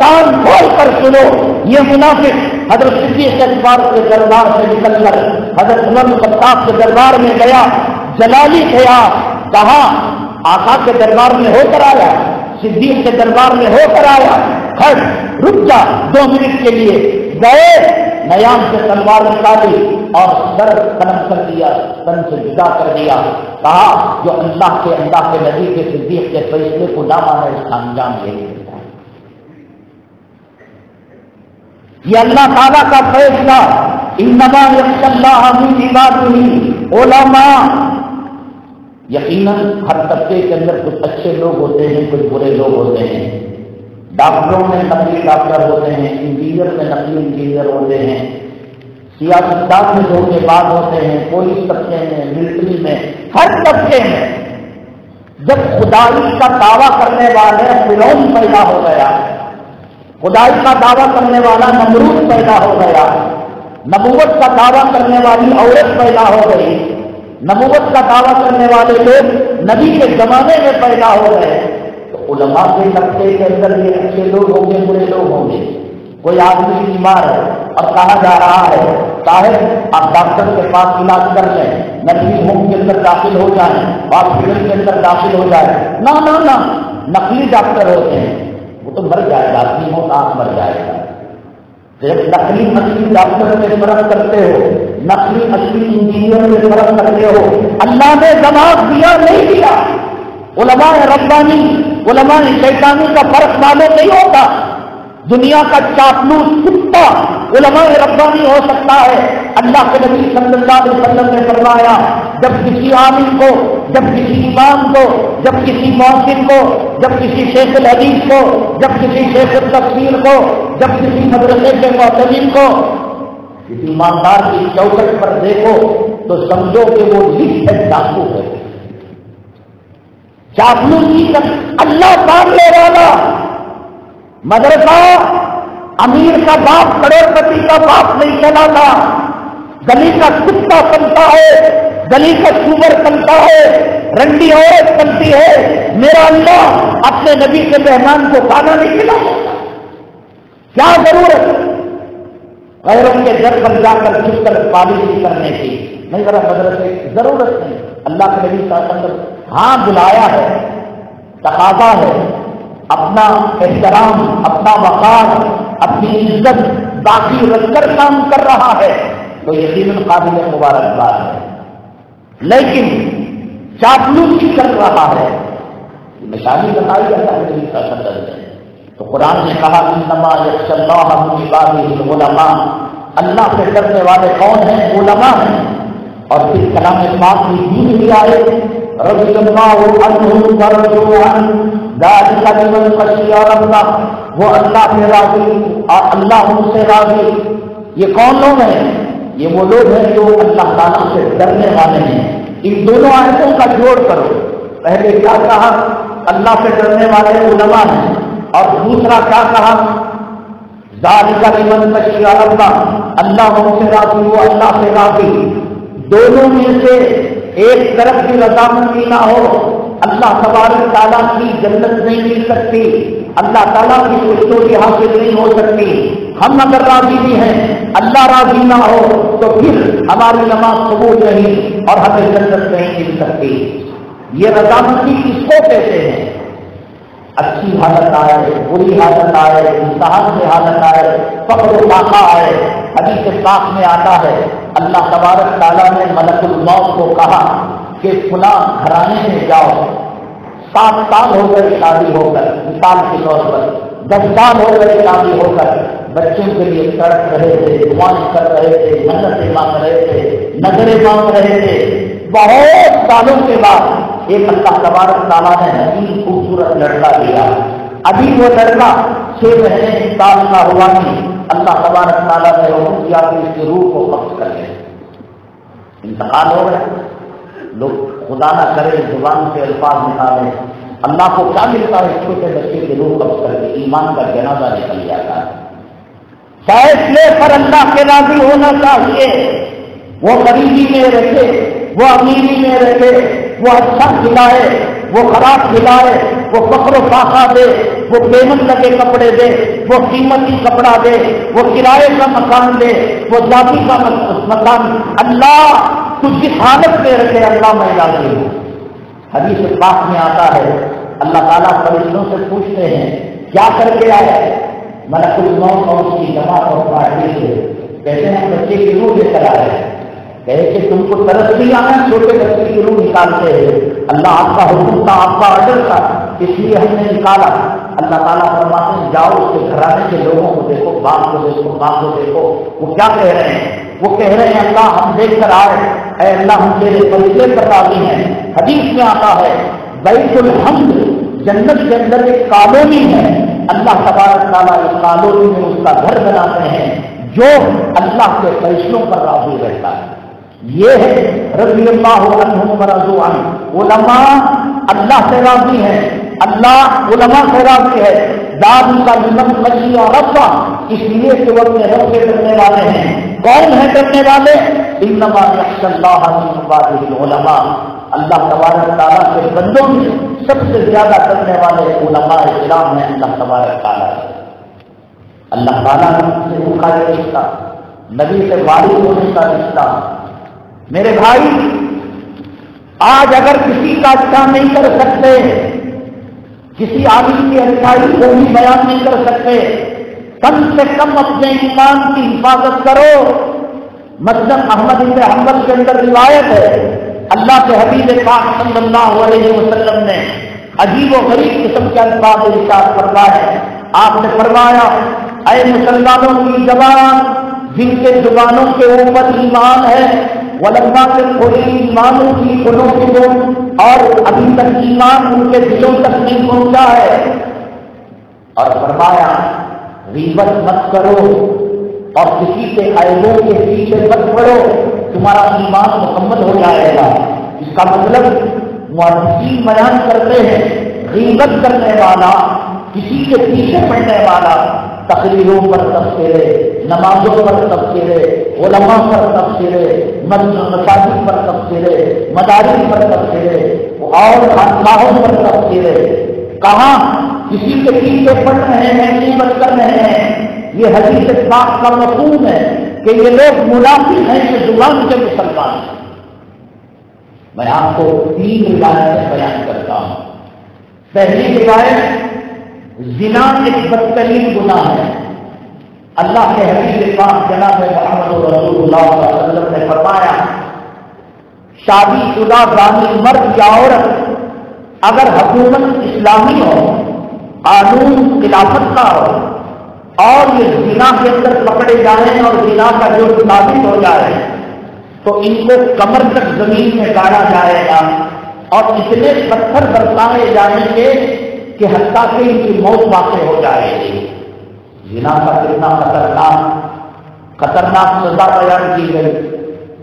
کان کھول کر سنو۔ یہ منافق حضرت صدیق اکبر کے دربار سے نکل کر حضرت عمر بن خطاب کے دربار میں گیا، جلالی تھا، کہا آقا کے دربار میں ہو کر آیا، صدیق کے دربار میں ہو کر آیا، کھڑ رک جا 2 منٹ کے لیے۔ گئے، نیام سے تلوار نکالی اور سر قلم کر دیا، تن سے جدا کر دیا، کہا جو اللہ کے نبی کے صدیق کے فیصلے کو نہ مانے اس کا انجام یہی ہوتا ہے۔ یہ اللہ تعالیٰ کا فیصلہ، انما یخشی اللہ من عبادہ علماء۔ یقیناً ہر طبقے کے اندر کچھ اچھے لوگ ہوتے ہیں، کچھ برے لوگ ہوتے ہیں۔ ڈاکٹروں میں نقلی ڈاکٹر ہوتے ہیں، انجینئر میں نقلی انجینئر ہوتے ہیں، سیاستدان میں دھوکے باز ہوتے ہیں، پولیس طبقے میں، ملٹری میں، ہر طبقے میں۔ جب خدائی کا دعویٰ کرنے والے فرعون پیدا ہو گیا، خدائی کا دعویٰ کرنے والا نمرود پیدا ہو گیا، نبوت کا دعویٰ کرنے والی عورت پیدا ہو گئی، نبوت کا دعویٰ کرنے والے لوگ نبی کے زمانے میں پیدا ہو گئے، تو علماء کے طبقے کے اندر یہ اچھے لوگ ہوں گے، برے لوگ ہوں گے۔ کوئی آدمی بیمار ہے اور کہا جا رہا ہے صاحب آپ ڈاکٹر کے پاس علاج کر لیں، نقلی ہوم کے اندر داخل ہو جائیں، ہاسپٹل کے اندر داخل ہو جائے، نہ نقلی ڈاکٹر ہوتے ہیں، وہ تو مر جائے گا، آدمی ہو آپ مر جائے گا۔ جب نقلی اصلی ڈاکٹر میں فرق کرتے ہو، نقلی اصلی انجینئر میں فرق کرتے ہو، اللہ نے دماغ دیا نہیں دیا؟ علماء ربانی علماء شیطانی کا فرق معلوم نہیں ہوتا؟ دنیا کا چاپلوس کتا علماء ربانی ہو سکتا ہے؟ اللہ کے نبی صلی اللہ علیہ وسلم نے فرمایا جب کسی عالم کو، جب کسی امام کو، جب کسی مؤذن کو، جب کسی شیخ الحدیث کو، جب کسی شیخ التفسیر کو، جب کسی مدرسے کے معتمد کو کسی ایماندار کی چوکٹ پر دیکھو تو سمجھو کہ وہ لکھ ہے، ڈاکو ہے، چاپلوسی کر اللہ ماننے والا مدرسہ امیر کا باپ کروڑ پتی کا باپ نہیں چلاتا، گلی کا کتا چلتا ہے، گلی کا سور چلتا ہے، رنڈی عورت چلتی ہے۔ میرا اللہ اپنے نبی کے مہمان کو کھانا نہیں کھلاتا، کیا ضرورت غیروں کے در پر جا کر چھپ کر پالیسی کرنے کی؟ نہیں ذرا مدرسے کی ضرورت نہیں۔ اللہ کے نبی صلی اللہ علیہ وسلم ہاں بلایا ہے، تقاضا ہے، اپنا احترام، اپنا وقار، اپنی عزت باقی رکھ کر کام کر رہا ہے تو یقیناً قابل مبارکباد ہے، لیکن چاپلوسی کر رہا ہے، مثالی بتائی اللہ کے نبی صلی اللہ علیہ وسلم نے۔ تو قرآن نے کہا انما یخشی اللہ من عبادہ العلماء، اللہ سے ڈرنے والے کون ہیں؟ علماء ہیں۔ اور پھر کلام پاک میں بھی آئے رضی اللہ عنہم ورضوا عنہ ذلک لمن خشی ربہ، وہ اللہ سے راضی اور اللہ ان سے راضی۔ یہ کون لوگ ہیں؟ یہ وہ لوگ ہیں جو اللہ تعالیٰ سے ڈرنے والے ہیں۔ ان دونوں آیتوں کا جوڑ کرو، پہلے کیا کہا؟ اللہ سے ڈرنے والے علماء ہیں، اور دوسرا کیا کہا؟ ذالک لمن خشی ربہ، اللہ ان سے راضی، وہ اللہ سے راضی۔ دونوں میں سے ایک طرف کی رضامندی نہ ہو، اللہ تبارک تعالیٰ کی جنت نہیں مل سکتی، اللہ تعالیٰ کی خوشنودی حاصل نہیں ہو سکتی۔ ہم اگر راضی بھی ہیں، اللہ راضی نہ ہو تو پھر ہماری نماز قبول نہیں اور ہمیں جنت نہیں مل سکتی۔ یہ رضامندی کس کو کہتے ہیں؟ اچھی حالت آئے، بری حالت آئے، امتحان کی حالت آئے، فقر و فاقہ آئے، حدیث پاک میں آتا ہے اللہ تبارک تعالیٰ نے ملک الموت کو کہا کہ فلاں گھرانے میں جاؤ، 7 سال ہو گئے شادی ہو کر، مثال کے طور پر 10 سال ہو گئے شادی ہو کر، بچوں کے لیے تڑپ رہے تھے، دعائیں کر رہے تھے، منتیں مانگ رہے تھے، نظریں مانگ رہے تھے، بہت سالوں کے بعد ایک اللہ تبارک تعالیٰ نے حسین خوبصورت لڑکا دیا۔ ابھی وہ لڑکا 6 مہینے سال کا ہوا نہیں، اللہ تبارک تعالیٰ نے حکم کیا کہ اس کی روح کو قبض کر لیں۔ انتقال ہو گیا، لوگ خدا نہ کرے زبان سے الفاظ نکالے، اللہ کو کیا ملتا ہے؟ چھوٹے بچے کی روح قبض کر کے ایمان کا جنازہ نکل جاتا ہے۔ فیصلے پر اللہ کے راضی ہونا چاہیے، وہ قریبی میں رکھے وہ امیری میں رہے، وہ اچھا کھلائے، وہ خراب کھلائے، وہ فخر و فاخہ دے، وہ قیمت لگے کپڑے دے، وہ قیمتی کپڑا دے، وہ کرائے کا مکان دے، وہ ذاتی کا مکان، اللہ تو جس حالت میں رکھے اللہ میں راضی ہوں۔ حدیث پاک میں آتا ہے اللہ تعالیٰ فرشتوں سے پوچھتے ہیں کیا کر کے آئے؟ ملک الموت اور اس کی جماعت اور پارٹی سے کہتے ہیں بچے کی روح لے کر آئے، کہے کہ تم کو ترس نہیں آنا، چھوٹے بچے کی روح نکالتے ہیں، اللہ آپ کا حکم تھا، آپ کا آرڈر تھا، اس لیے ہم نے نکالا۔ اللہ تعالیٰ فرماتے ہیں جاؤ اس کے گھرانے کے لوگوں کو دیکھو، باپ کو دیکھو، ماں کو دیکھو، وہ کیا کہہ رہے ہیں؟ وہ کہہ رہے ہیں اللہ ہم دیکھ کر آئے، اے اللہ ہم تیرے فضیلے پر راضی ہیں۔ حدیث میں آتا ہے بیت الحمد جنت کے اندر ایک کالونی ہے، اللہ تبارک تعالیٰ اس کالونی میں اس کا گھر بناتے ہیں جو اللہ کے فیصلوں پر راضی رہتا ہے۔ یہ ہے رضی اللہ عنہم ورضوا عنہ، علماء اللہ سے راضی ہیں، اللہ علماء سے راضی ہے۔ داد کا لمن خشی اور ربا، اس لیے کہ وہ اپنے رب سے ڈرنے والے ہیں۔ کون ہیں ڈرنے والے؟ انما یخشی اللہ من عبادہ العلماء، اللہ تبارک تعالیٰ کے بندوں میں سب سے زیادہ ڈرنے والے علماء کرام ہیں اللہ تبارک تعالیٰ۔ اللہ تعالیٰ سے ان کا یہ رشتہ، نبی سے وارث ہونے کا رشتہ۔ میرے بھائی آج اگر کسی کا اچھا نہیں کر سکتے، کسی عالم کی اچھائی کو بھی بیان نہیں کر سکتے، کم سے کم اپنے ایمان کی حفاظت کرو۔ مسلم احمد بن حنبل کے اندر روایت ہے اللہ کے حبیب پاک صلی اللہ علیہ وسلم نے عجیب و غریب قسم کے الفاظ ارشاد فرمائے۔ آپ نے فرمایا اے مسلمانوں کی زبان جن کے زبانوں کے اوپر ایمان ہے، ولما کے کھلی ایمانوں کی قلوبہم، اور ابھی تک ایمان ان کے دلوں تک نہیں پہنچا ہے، اور فرمایا غیبت مت کرو اور کسی کے عیبوں کے پیچھے مت پڑو، تمہارا ایمان مکمل ہو جائے گا۔ اس کا مطلب محدثین بیان کرتے ہیں غیبت کرنے والا، کسی کے پیچھے پڑنے والا، تقریروں پر تبصرے، نمازوں پر تبصرے، علماء پر تبصرے، مساجد پر تبصرے، مدارس پر تبصرے اور خانقاہوں پر تبصرے، کہاں کسی کے پیچھے پڑ رہے ہیں، غیبت کر رہے ہیں۔ یہ حدیث پاک کا مفہوم ہے کہ یہ لوگ منافق ہیں، یہ زبان کے مسلمان ہیں۔ میں آپ کو 3 روایتیں بیان کرتا ہوں۔ پہلی روایت، زنا ایک بدترین گناہ ہے۔ اللہ کے حبیب پاک جناب محمد رسول اللہ صلی اللہ علیہ وسلم نے فرمایا شادی شدہ زانی مرد یا عورت اگر حکومت اسلامی ہو، قانون خلافت کا ہو، اور یہ زنا کے اندر پکڑے جائیں اور زنا کا جو ثابت ہو جائے تو ان کو کمر تک زمین میں گاڑا جائے گا اور اتنے پتھر برسائے جائیں گے کہ حتیٰ کہ ان کی موت واقع ہو جائے گی۔ زنا کا کتنا خطرناک سزا بیان کی گئی۔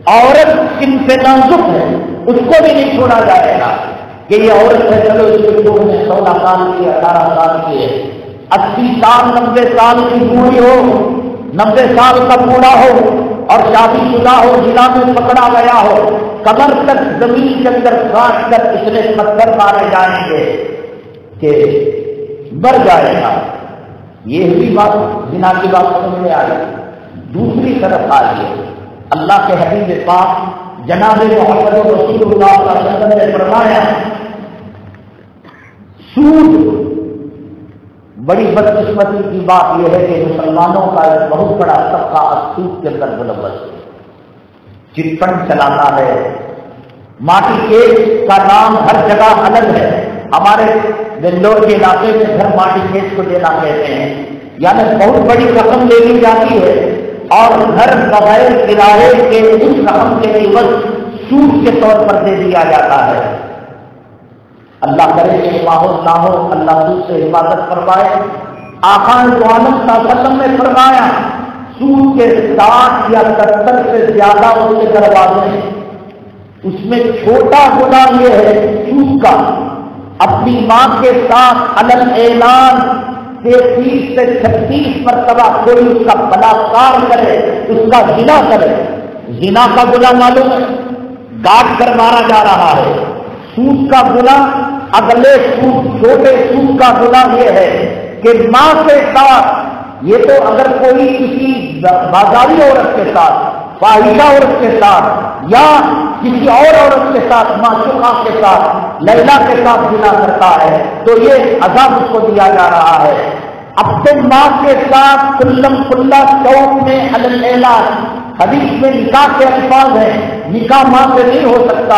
عورت کن سے نازک ہے، اس کو بھی نہیں چھوڑا جائے گا کہ یہ عورت ہے، چلو اس کے لوگ نے 16 سال کی 18 سال کی ہے، 80 سال 90 سال کی بوڑھی ہو، 90 سال کا بوڑھا ہو اور شادی شدہ ہو، زنا میں پکڑا گیا ہو، کمر تک زمین کے اندر کاٹ کر اتنے پتھر مارے جائیں گے کہ مر جائے گا۔ یہ بھی بات زنا کی بات سمجھ میں آئی۔ دوسری طرف آئیے، اللہ کے حبیب پاک جناب محمد رسول اللہ صلی اللہ علیہ وسلم نے فرمایا سود، بڑی بدقسمتی کی بات یہ ہے کہ مسلمانوں کا ایک بہت بڑا طبقہ سود کے اندر ملوث ہے، چٹ فنڈ چلاتا ہے۔ ماٹی کیس کا نام ہر جگہ الگ ہے، ہمارے بنگلور کے علاقے میں گھر ماٹی کیس کو دینا کہتے ہیں، یعنی بہت بڑی رقم لے لی جاتی ہے اور گھر بغیر کرائے کے اس رقم کے عوض سود کے طور پر دے دیا جاتا ہے۔ اللہ کرے کہ ماحول نہ ہو، اللہ سود سے حفاظت فرمائے۔ آقا دو عالم صلی اللہ علیہ وسلم نے فرمایا سود کے 60 یا 70 سے زیادہ اس کے دروازے ہیں، اس میں چھوٹا گناہ یہ ہے سود کا، اپنی ماں کے ساتھ علن اعلان 33 سے 36 مرتبہ کوئی اس کا بلاکار کرے، اس کا زنا کرے۔ زنا کا گناہ معلوم ہے، کاٹ کر مارا جا رہا ہے۔ سود کا گناہ، اگلے سود، چھوٹے سود کا گناہ یہ ہے کہ ماں کے ساتھ، یہ تو اگر کوئی کسی بازاری عورت کے ساتھ، فاحشہ عورت کے ساتھ یا کسی اور عورت کے ساتھ، معشوقہ کے ساتھ، لیلا کے ساتھ زنا کرتا ہے تو یہ عذاب اس کو دیا جا رہا ہے۔ اب تو ماں کے ساتھ کلم کلّا چوک میں اعلان، حدیث میں نکاح کے الفاظ ہیں، نکاح ماں سے نہیں ہو سکتا۔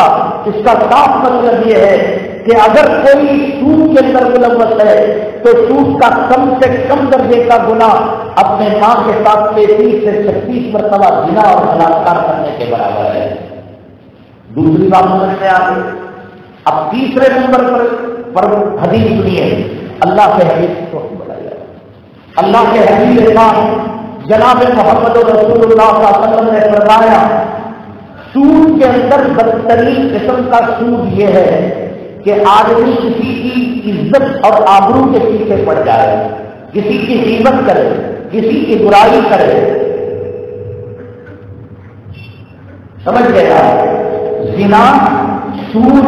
اس کا صاف مطلب یہ ہے کہ اگر کوئی سود کے اندر ملوث ہے تو سود کا کم سے کم درجے کا گناہ اپنے ماں کے ساتھ 33 سے 36 مرتبہ زنا اور بلاکار کرنے کے برابر ہے۔ دوسری بات سمجھتے ہیں اب تیسرے نمبر پر حدیث سنیے، اللہ کے حدیث کو بتایا، اللہ کے حدیث پاک جناب محمد رسول اللہ صلی اللہ علیہ وسلم نے فرمایا، سود کے اندر بدترین قسم کا سود یہ ہے کہ آدمی کسی کی عزت اور آبرو کے پیچھے پڑ جائے، کسی کی غیبت کرے، کسی کی برائی کرے، سمجھ گیا؟ زنا، سود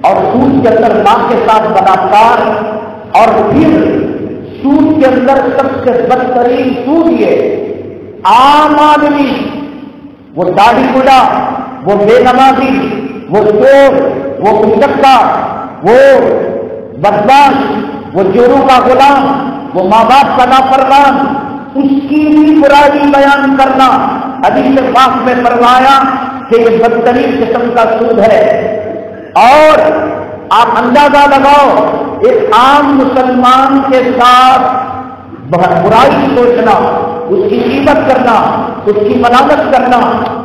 اور سود کے اندر ماں کے ساتھ بلاکار، اور پھر سود کے اندر سب سے بدترین سود یہ عام آدمی، وہ داڑھی بڑھا، وہ بے نمازی، وہ چور، وہ مشکا، وہ بدماش، وہ چوروں کا غلام، وہ ماں باپ کا نافرمان، اس کی بھی برائی بیان کرنا۔ حدیث پاک میں فرمایا کہ یہ بدترین قسم کا سود ہے۔ اور آپ اندازہ لگاؤ، ایک عام مسلمان کے ساتھ برائی سوچنا، اس کی قیمت کرنا، اس کی ملامت کرنا،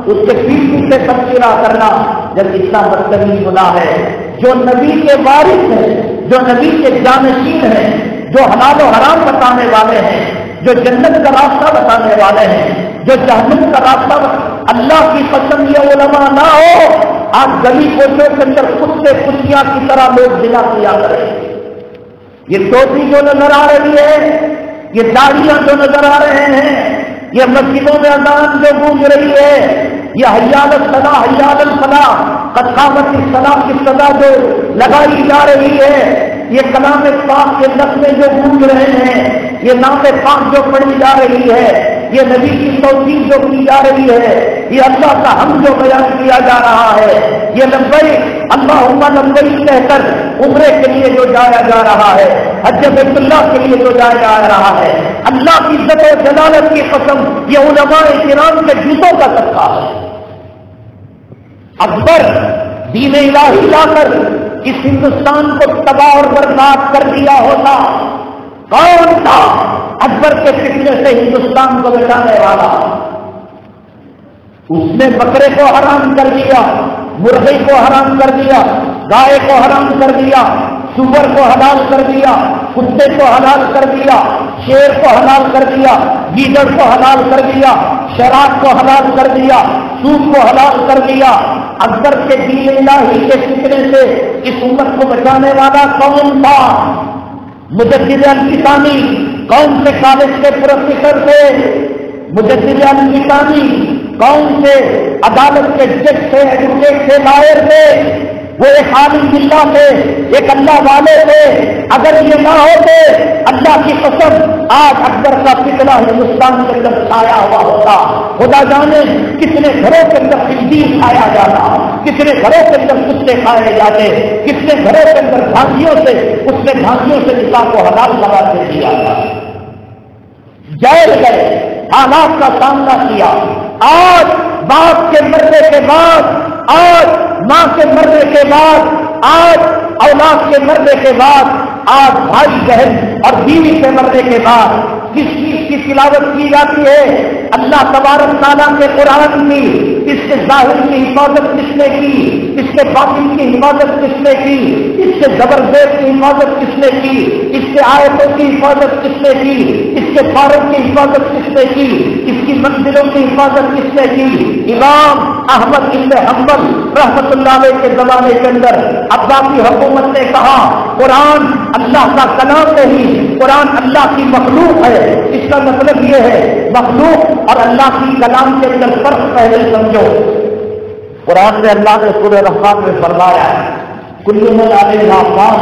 اس کے پیٹ پیچھے تبصرہ کرنا، جب اتنا بدترین گناہ ہے، جو نبی کے وارث ہیں، جو نبی کے جانشین ہیں، جو حلال و حرام بتانے والے ہیں، جو جنت کا راستہ بتانے والے ہیں، جو جہنم کا راستہ اللہ کی قسم یہ علماء نہ ہو، آج گلی کوچوں کے اندر کتے کتیاں کی طرح لوگ زنا کیا کریں۔ یہ ٹوپی جو نظر آ رہی ہے، یہ داڑیاں جو نظر آ رہے ہیں، یہ مسجدوں میں اذان جو گونج رہی ہے، یہ حی علی الصلاۃ حی علی الفلاح قد قامت الصلاۃ کی صدا جو لگائی جا رہی ہے، یہ کلام پاک کے نغمے جو گونج رہے ہیں، یہ نام پاک جو پڑھی جا رہی ہے، یہ نبی کی توصیف جو کی جا رہی ہے، یہ اللہ کا حمد جو بیان کیا جا رہا ہے، یہ لبیک اللہم لبیک کہہ کر عمرے کے لیے جو جایا جا رہا ہے، حج بیت اللہ کے لیے جو جایا جا رہا ہے، اللہ کی عزت و جلالت کی قسم یہ علماء کرام کے جوتوں کا صدقہ ہے۔ اکبر دین الہی لا کر اس ہندوستان کو تباہ اور برباد کر دیا ہوتا، کون تھا اکبر کے فتنے سے ہندوستان کو بچانے والا؟ اس نے بکرے کو حرام کر دیا، مرغی کو حرام کر دیا، گائے کو حرام کر دیا، سور کو حلال کر دیا، کتے کو حلال کر دیا، شیر کو حلال کر دیا، گیدڑ کو حلال کر دیا، شراب کو حلال کر دیا، سود کو حلال کر دیا۔ اکبر کے دین الہی کے فتنے سے اس امت کو بچانے والا کون تھا؟ مجدد الفسانی کون سے کالج کے پروفیسر تھے؟ مجدد الفسانی کون سے عدالت کے جج تھے، ایڈوکیٹ تھے، لائر تھے؟ وہ ایک عالم باللہ تھے، ایک اللہ والے تھے۔ اگر یہ نہ ہوتے، اللہ کی قسم آج اکبر کا فتنہ ہندوستان کے اندر چھایا ہوا ہوتا۔ خدا جانے کتنے گھروں کے اندر خنزیر کھایا جاتا، کتنے گھروں کے اندر کتے کھائے جاتے، کتنے گھروں کے اندر بھانجیوں سے نکاح کو حلال قرار دے دیا گیا، جیل گئے، حالات کا سامنا کیا۔ آج باپ کے مرنے کے بعد، آج ماں کے مرنے کے بعد، آج اولاد کے مرنے کے بعد، آج بھائی بہن اور بیوی کے مرنے کے بعد کس چیز کی تلاوت کی جاتی ہے؟ اللہ تبارک تعالیٰ کے قرآن کی۔ اس کے ظاہر کی حفاظت کس نے کی؟ اس کے باطن کی حفاظت کس نے کی؟ اس کے زبردست کی حفاظت کس نے کی؟ اس کے آیتوں کی حفاظت کس نے کی؟ اس کے فارغ کی حفاظت کس نے کی؟ اس کی منزلوں کی حفاظت کس نے کی؟ امام احمد بن حنبل رحمۃ اللہ علیہ کے زمانے کے اندر عباسی حکومت نے کہا قرآن اللہ کا کلام نہیں، قرآن اللہ کی مخلوق ہے۔ اس کا مطلب یہ ہے مخلوق اور اللہ کی کلام کے اندر فرق پہلے سمجھو۔ قرآن میں اللہ نے سورہ رحمان میں فرمایا کل من علیہا فان،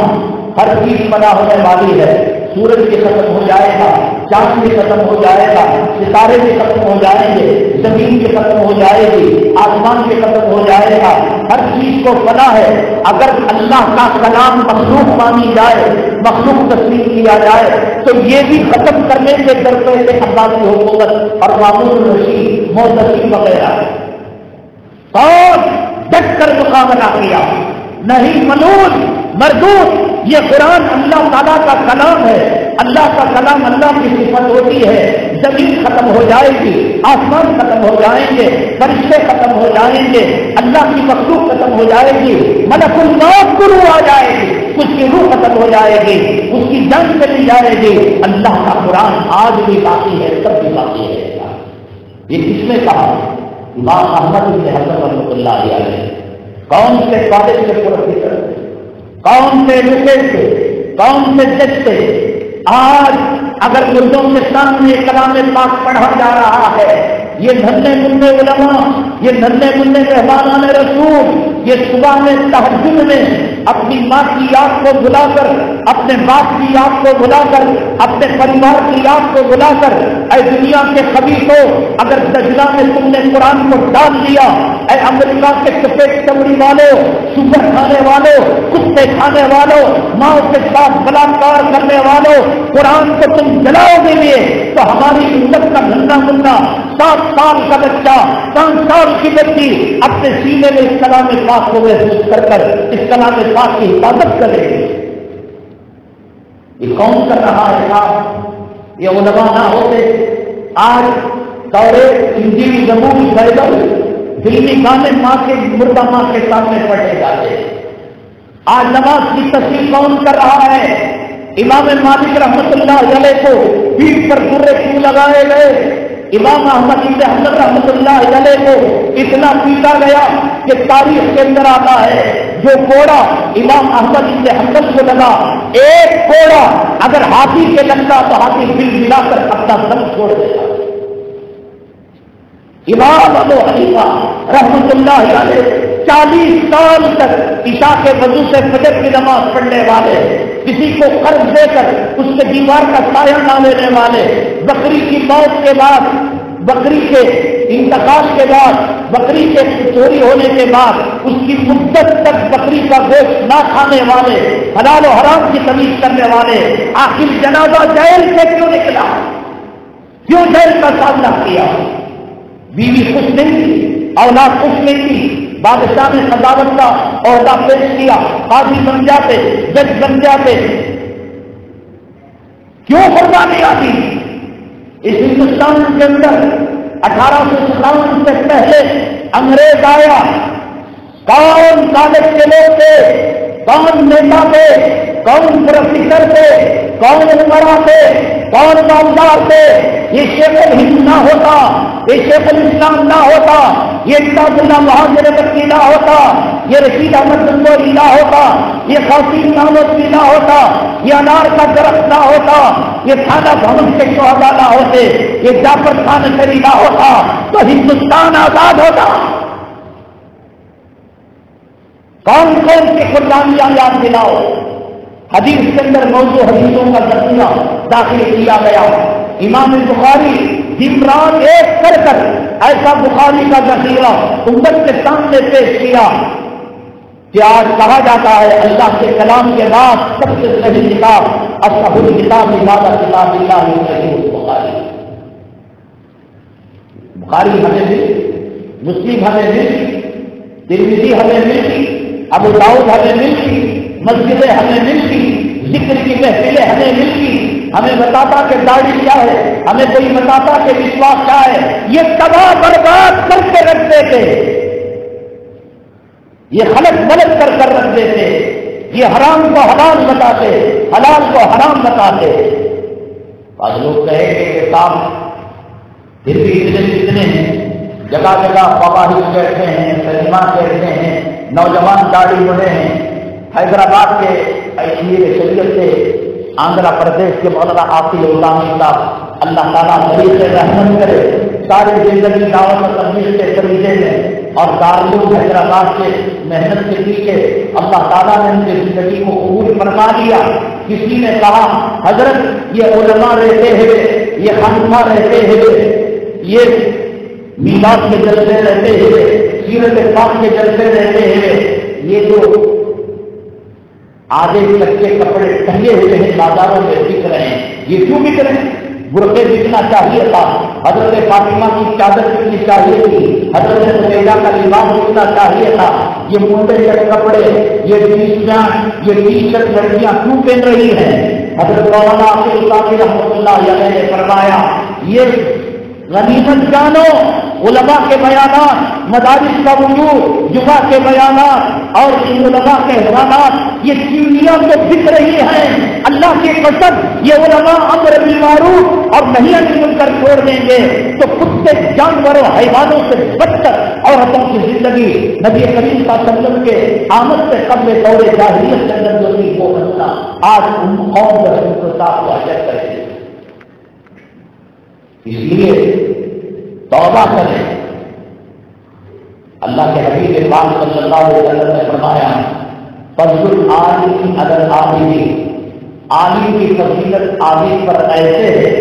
ہر چیز فنا ہونے والی ہے، سورج بھی ختم ہو جائے گا، چاند بھی ختم ہو جائے گا، ستارے بھی ختم ہو جائیں گے، زمین بھی ختم ہو جائے گی، آسمان بھی ختم ہو جائے گا، ہر چیز کو فنا ہے۔ اگر اللہ کا کلام مخلوق مانی جائے، مخلوق تسلیم کیا جائے تو یہ بھی ختم کرنے کے درپے سے اللہ کی حکومت اور معمول رشید محدثی وغیرہ اور ڈٹ کر مقابلہ کیا، نہیں منون مردود۔ یہ قرآن اللہ تعالیٰ کا کلام ہے، اللہ کا کلام اللہ کی صفت ہوتی ہے۔ زمین ختم ہو جائے گی، آسمان ختم ہو جائیں گے، فرشتے ختم ہو جائیں گے، اللہ کی مخلوق ختم ہو جائے گی، ملک الموت کو روح آ جائے گی، اس کی روح ختم ہو جائے گی، اس کی جان چلی جائے گی، اللہ کا قرآن آج بھی باقی ہے، تب بھی باقی ہے۔ یہ کس نے کہا؟ امام احمد بن حنبل رحمۃ اللہ علیہ۔ کون سے کالج کے پروفیسر، کون سے ایڈوکیٹ تھے، کون سے جج تھے؟ آج اگر مردوں کے سامنے کلام پاک پڑھا جا رہا ہے، یہ ننھے منھے علماء، یہ ننھے منھے مہمانان رسول، یہ صبح میں تہجد میں اپنی ماں کی یاد کو بلا کر، اپنے باپ کی یاد کو بلا کر، اپنے پریوار کی یاد کو بلا کر، اے دنیا کے خبیثوں، اگر دجلہ میں تم نے قرآن کو ڈال دیا، اے امریکہ کے سفید چمڑی والوں، سور کھانے والوں، کتے کھانے والوں، ماں کے ساتھ بلاکار کرنے والوں، قرآن کو تم جلاؤ گے لیے تو ہماری امت کا ننھا منھا 7 سال کا بچہ، 5 سال کی بچی اپنے سینے میں اس کلام پاک کو محسوس کر کر اس کلام پاک کی حفاظت کرے گی۔ یہ کون کر رہا ہے صاحب؟ یہ علماء نہ ہوتے آج توریت، انجیل، زبور، بائبل فلمی گانے ماں کے مردہ ماں کے سامنے پڑھے جاتے۔ آج نماز کی تصویر کون کر رہا ہے؟ امام مالک رحمۃ اللہ علیہ کو پیٹھ پر پورے کیوں لگائے گئے؟ امام احمد بن حنبل رحمۃ اللہ علیہ کو اتنا پیٹا گیا کہ تاریخ کے اندر آتا ہے جو کوڑا امام احمد بن حنبل کو لگا، ایک کوڑا اگر ہاتھی کے لگتا تو ہاتھی دل ملا کر اپنا دم چھوڑ دیتا۔ امام ابو حنیفہ رحمۃ اللہ علیہ 40 سال تک عشاء کے وضو سے فجر کی نماز پڑھنے والے، کسی کو قرض دے کر اس کے دیوار کا سایہ نہ لینے والے، بکری کی موت کے بعد، بکری کے انتقال کے بعد، بکری کے چوری ہونے کے بعد اس کی مدت تک بکری کا گوشت نہ کھانے والے، حلال و حرام کی تمیز کرنے والے، آخر جنازہ جیل سے کیوں نکلا؟ کیوں جیل کا سامنا کیا؟ بیوی خوش نہیں تھی، اولاد خوش نہیں تھی، بادشاہ نے صدارت کا عہدہ پیش کیا، قاضی بن جاتے، جج بن جاتے، کیوں قربانی آتی؟ اس ہندوستان کے اندر 1857 سے پہلے انگریز آیا، کون کالج کے لوگ تھے، کون نیتا تھے، کون پروفیسر تھے، کون عمرا تھے، کون مالدار تھے؟ یہ شیخ الہند نہ ہوتا، یہ شیخ الاسلام نہ ہوتا، یہ کتاب اللہ مہاجر مکی نہ ہوتا، یہ رشید احمد گنگوہی نہ ہوتا، یہ خواتین ناموسی نہ ہوتا، یہ انار کا درخت نہ ہوتا، یہ تھانہ بھون کے شہداء نہ ہوتے، یہ جعفر خان شری نہ ہوتا تو ہندوستان آزاد ہوتا۔ کون کون کی قربانیاں یاد دلاؤ؟ حدیث کے اندر موضوع حدیثوں کا ذخیرہ داخل کیا گیا۔ امام بخاری دن رات ایک کر کر ایسا بخاری کا ذخیرہ امت کے سامنے پیش کیا کہ آج کہا جاتا ہے اللہ کے کلام کے بعد سب سے صحیح کتاب اصحاب الکتاب عبادت کتاب اللہ بخاری۔ بخاری ہمیں ملی، مسلم ہمیں ملی، ترمذی ہمیں ملی، ابو داؤد ہمیں ملی، مسجدیں ہمیں ملی، ذکر کی محفلیں ہمیں ملی۔ ہمیں بتاتا کہ داڑھی کیا ہے، ہمیں کوئی بتاتا کہ وشواس کیا ہے، یہ تباہ برباد کر کے رکھ دیتے، یہ خلط ملط کر کر رکھ دیتے، یہ حرام کو حلال بتاتے، حلال کو حرام بتاتے۔ بعض لوگ کہیں گے کہ صاحب پھر بھی اتنے جگہ جگہ فواہش کہتے ہیں، سلیما کہتے ہیں، نوجوان داڑھی بڑھے ہیں۔ حیدرآباد کے امیر شریعت سے آندھرا پردیش کے مولانا عاطف اللہ صاحب، اللہ تعالیٰ مریض سے رحمت کرے، ساری زندگی دعوت و تبلیغ کے طریقے میں اور دارالعلوم حیدرآباد سے محنت کے پیچھے اللہ تعالیٰ نے ان کی زندگی کو قبول فرما لیا. کسی نے کہا حضرت یہ علماء رہتے ہوئے، یہ خانقاہ رہتے ہوئے، یہ میلاد کے جلسے رہتے ہوئے، سیرت پاک کے جلسے رہتے ہوئے، یہ جو آدھے کچے کپڑے ٹنگے ہوئے ہیں بازاروں میں بک رہے ہیں، یہ کیوں بک رہے ہیں؟ برقعے بکنا چاہیے تھا، حضرت فاطمہ کی چادر بکنی چاہیے تھی، حضرت زبیدہ کا لباس بکنا چاہیے تھا. یہ موٹے کے کپڑے، یہ جینس پینٹ، یہ ٹی شرٹ لڑکیاں کیوں پہن رہی ہیں؟ حضرت مولانا عبدالقادر رحمۃ اللہ علیہ نے فرمایا یہ غنیمت جانو، علماء کے بیانات، مدارس کا وجود، جمعہ کے بیانات اور ان علماء کے حیرانات یہ چیڑیاں تو دکھ رہی ہیں. اللہ کی قسم یہ علماء امر بالمعروف اور نہی عن المنکر چھوڑ دیں گے تو کتے، جانوروں، حیوانوں سے بدتر عورتوں کی زندگی نبی کریم صلی اللہ علیہ وسلم کے آمد سے قبل دور جاہلیت کے اندر جو تھی وہ مسئلہ آج ان قوم کا انکشاف کو اجر کرے. اس لیے توبہ کریں. اللہ کے حبیب پاک صلی اللہ علیہ وسلم نے فرمایا فضل العالم علی العابد، عالم کی فضیلت عابد پر ایسے ہے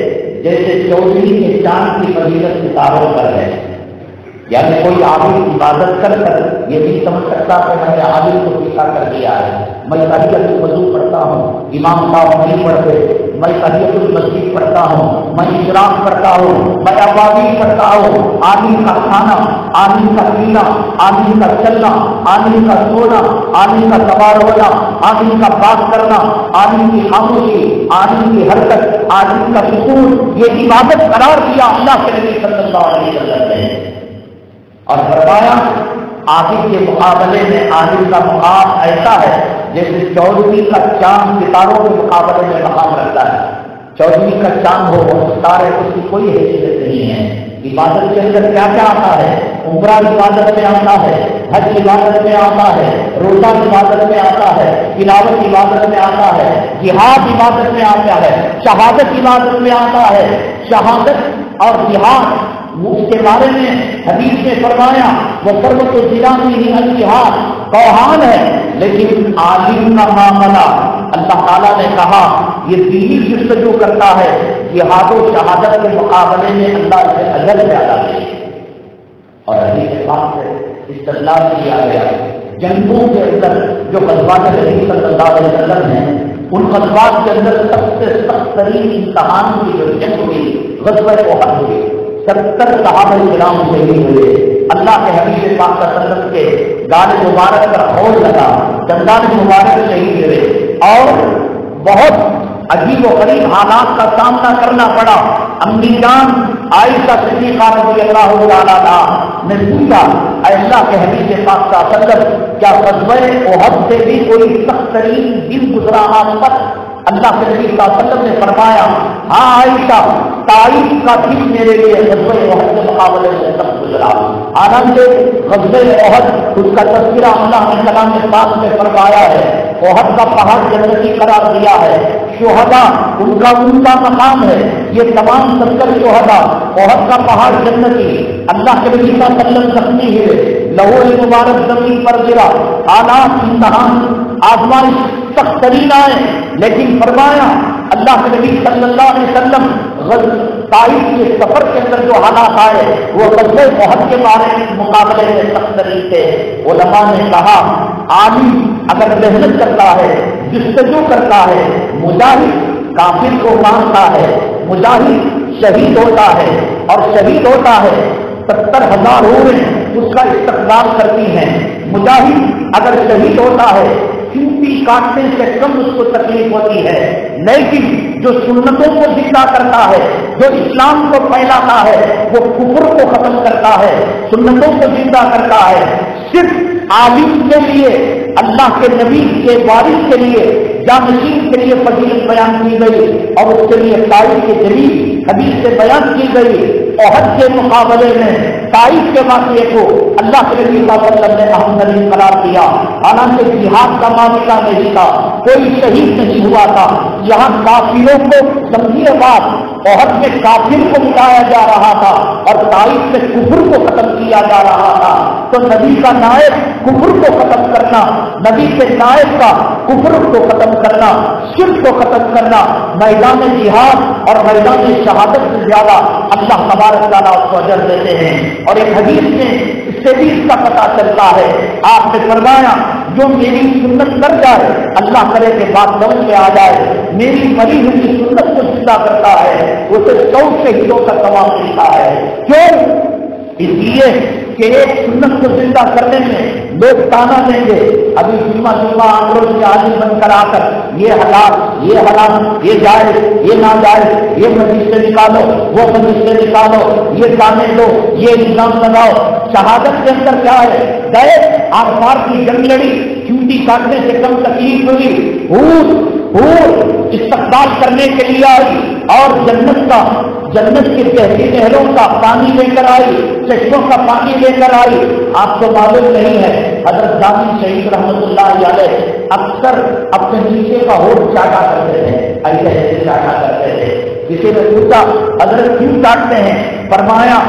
جیسے چودھری کے چاند کی فضیلت ستاروں پر ہے. یعنی کوئی عابد عبادت کر کر یہ بھی سمجھ سکتا کہ میں نے عابد کو پیچھا کر دیا ہے. میں تحیت الوضو پڑھتا ہوں، امام صاحب نہیں پڑھتے، میں تحیت المسجد پڑھتا ہوں، میں اشراق کرتا ہوں، میں ابابیل پڑھتا ہوں. عالم کا کھانا، عالم کا پینا، عالم کا چلنا، عالم کا سونا، عالم کا سوار ہونا، عالم کا بات کرنا، عالم کی خاموشی، عالم کی حرکت، عالم کا سکون، یہ عبادت قرار دیا اللہ کے نبی صلی اللہ علیہ وسلم نے. اور فرمایا عابد کے مقابلے میں عالم کا مقام ایسا ہے جیسے چودھری کا چاند ستاروں کے مقابلے میں مقام رکھتا ہے. چودھری کا چاند ہو اور ستارے اس کی کوئی حیثیت نہیں ہے. عبادت کے اندر کیا کیا آتا ہے؟ عمرہ عبادت میں آتا ہے، حج عبادت میں آتا ہے، روزہ عبادت میں آتا ہے، تلاوت عبادت میں آتا ہے، جہاد عبادت میں آتا ہے، شہادت عبادت میں آتا ہے. شہادت اور جہاد اس کے بارے میں حدیث نے فرمایا وہ قربت و ضلع ہی الجہاد کوہان ہے، لیکن عالم کا معاملہ اللہ تعالیٰ نے کہا یہ دینی جستجو کرتا ہے، جہاد و شہادت کے مقابلے میں اللہ سے اجر زیادہ ہے. اور حدیث پاک سے استدلال کیا گیا جنگوں کے اندر جو غزوات نبی صلی اللہ علیہ وسلم ہیں ان غزوات کے اندر سب سے سخت ترین امتحان کی جو جنگ ہوئی غزوہ احد ہوئی. 70 صحابہ کرام شہید ہوئے. اللہ کے حبیب پاک صلی اللہ علیہ وسلم کے گال مبارک پر خون لگا، دندان مبارک شہید ہوئے اور بہت عجیب و غریب حالات کا سامنا کرنا پڑا. امی جان عائشہ صدیقہ رضی اللہ تعالیٰ عنہا نے پوچھا اے اللہ کے حبیب پاک صلی اللہ علیہ وسلم کیا غزوہ احد سے بھی کوئی سخت ترین دن گزرا آپ پر؟ اللہ کے نبی صلی اللہ علیہ وسلم نے فرمایا ہاں عائشہ تاریخ کا دن میرے لیے غزوہ احد کے مقابلے میں سخت گزرا. حالانکہ غزوہ احد اس کا تذکرہ اللہ نے کلام پاک میں فرمایا ہے. احد کا پہاڑ جنتی قرار دیا ہے. شہداء ان کا اونچا مقام ہے. یہ تمام 70 شہداء احد کا پہاڑ جنتی. اللہ کے نبی صلی اللہ علیہ وسلم زخمی ہوئے، لہو مبارک زمین پر گرا، حالات امتحان آزمائش سخت ترین آئے، لیکن فرمایا اللہ کے نبی صلی اللہ علیہ وسلم طائف کے سفر کے اندر جو حالات آئے وہ غزوہ احد کے بارے میں مقابلے میں سخت ترین تھے. علماء نے کہا عالم اگر محنت کرتا ہے، جستجو کرتا ہے، مجاہد کافر کو مانتا ہے، مجاہد شہید ہوتا ہے اور شہید ہوتا ہے 70,000 عورتیں اس کا استقبال کرتی ہیں. مجاہد اگر شہید ہوتا ہے چوٹی کاٹنے سے کم اس کو تکلیف ہوتی ہے، لیکن جو سنتوں کو زندہ کرتا ہے، جو اسلام کو پھیلاتا ہے، وہ کفر کو ختم کرتا ہے، سنتوں کو زندہ کرتا ہے. صرف عالم کے لیے، اللہ کے نبی کے وارث کے لیے، جانشین کے لیے فضیلت بیان کی گئی اور اس کے لیے طائف کے جلیل حدیث سے بیان کی گئی، احد کے مقابلے میں طائف کے واقعے کو اللہ کے نبی صلی اللہ علیہ وسلم نے اہم ترین قرار دیا، حالانکہ جہاد کا معاملہ نہیں تھا، کوئی شہید نہیں ہوا تھا، یہاں کافروں کو سمجھیے بات، احد میں کافر کو مٹایا جا رہا تھا اور طائف میں کفر کو ختم کیا جا رہا تھا، تو نبی کا نائب کفر کو ختم کرنا، نبی کے نائب کا کفر کو ختم کرنا، شرک کو ختم کرنا میدان جہاد اور میدان شہادت سے زیادہ اللہ تبارک تعالیٰ اس کو اجر دیتے ہیں۔ اور ایک حدیث میں اس سے بھی اس کا پتہ چلتا ہے، آپ نے فرمایا جو میری سنت کر جائے، اللہ کرے کہ بات سمجھ میں آ جائے، میری مری ہوئی سنت کو زندہ کرتا ہے، اسے 100 شہیدوں کا ثواب ملتا ہے۔ کیوں؟ اس لیے کہ ایک سنت کو زندہ کرنے میں لوگ تانا دیں گے، ابھی جمعہ آمروز کے عالم بن کر آ کر یہ حلال یہ حرام یہ جائز یہ ناجائز، یہ مسجد سے نکالو وہ مسجد سے نکالو، یہ گانے دو یہ الزام لگاؤ۔ شہادت کے اندر کیا ہے؟ گئے آر کی جنگ لڑی، چونٹی کاٹنے سے کم تکلیف ہوئی، استقبال کرنے کے لیے آئی اور جنت کے گہری نہروں کا پانی لے کر آئی، چشموں کا پانی لے کر آئی۔ آپ کو معلوم نہیں ہے حضرت دانی شہید رحمت اللہ علیہ اکثر اپنے نیچے کا ہونٹ چاٹا کرتے تھے، ایسے چاٹا کرتے تھے۔ کسی نے پوچھا حضرت کیوں چاٹتے ہیں؟ فرمایا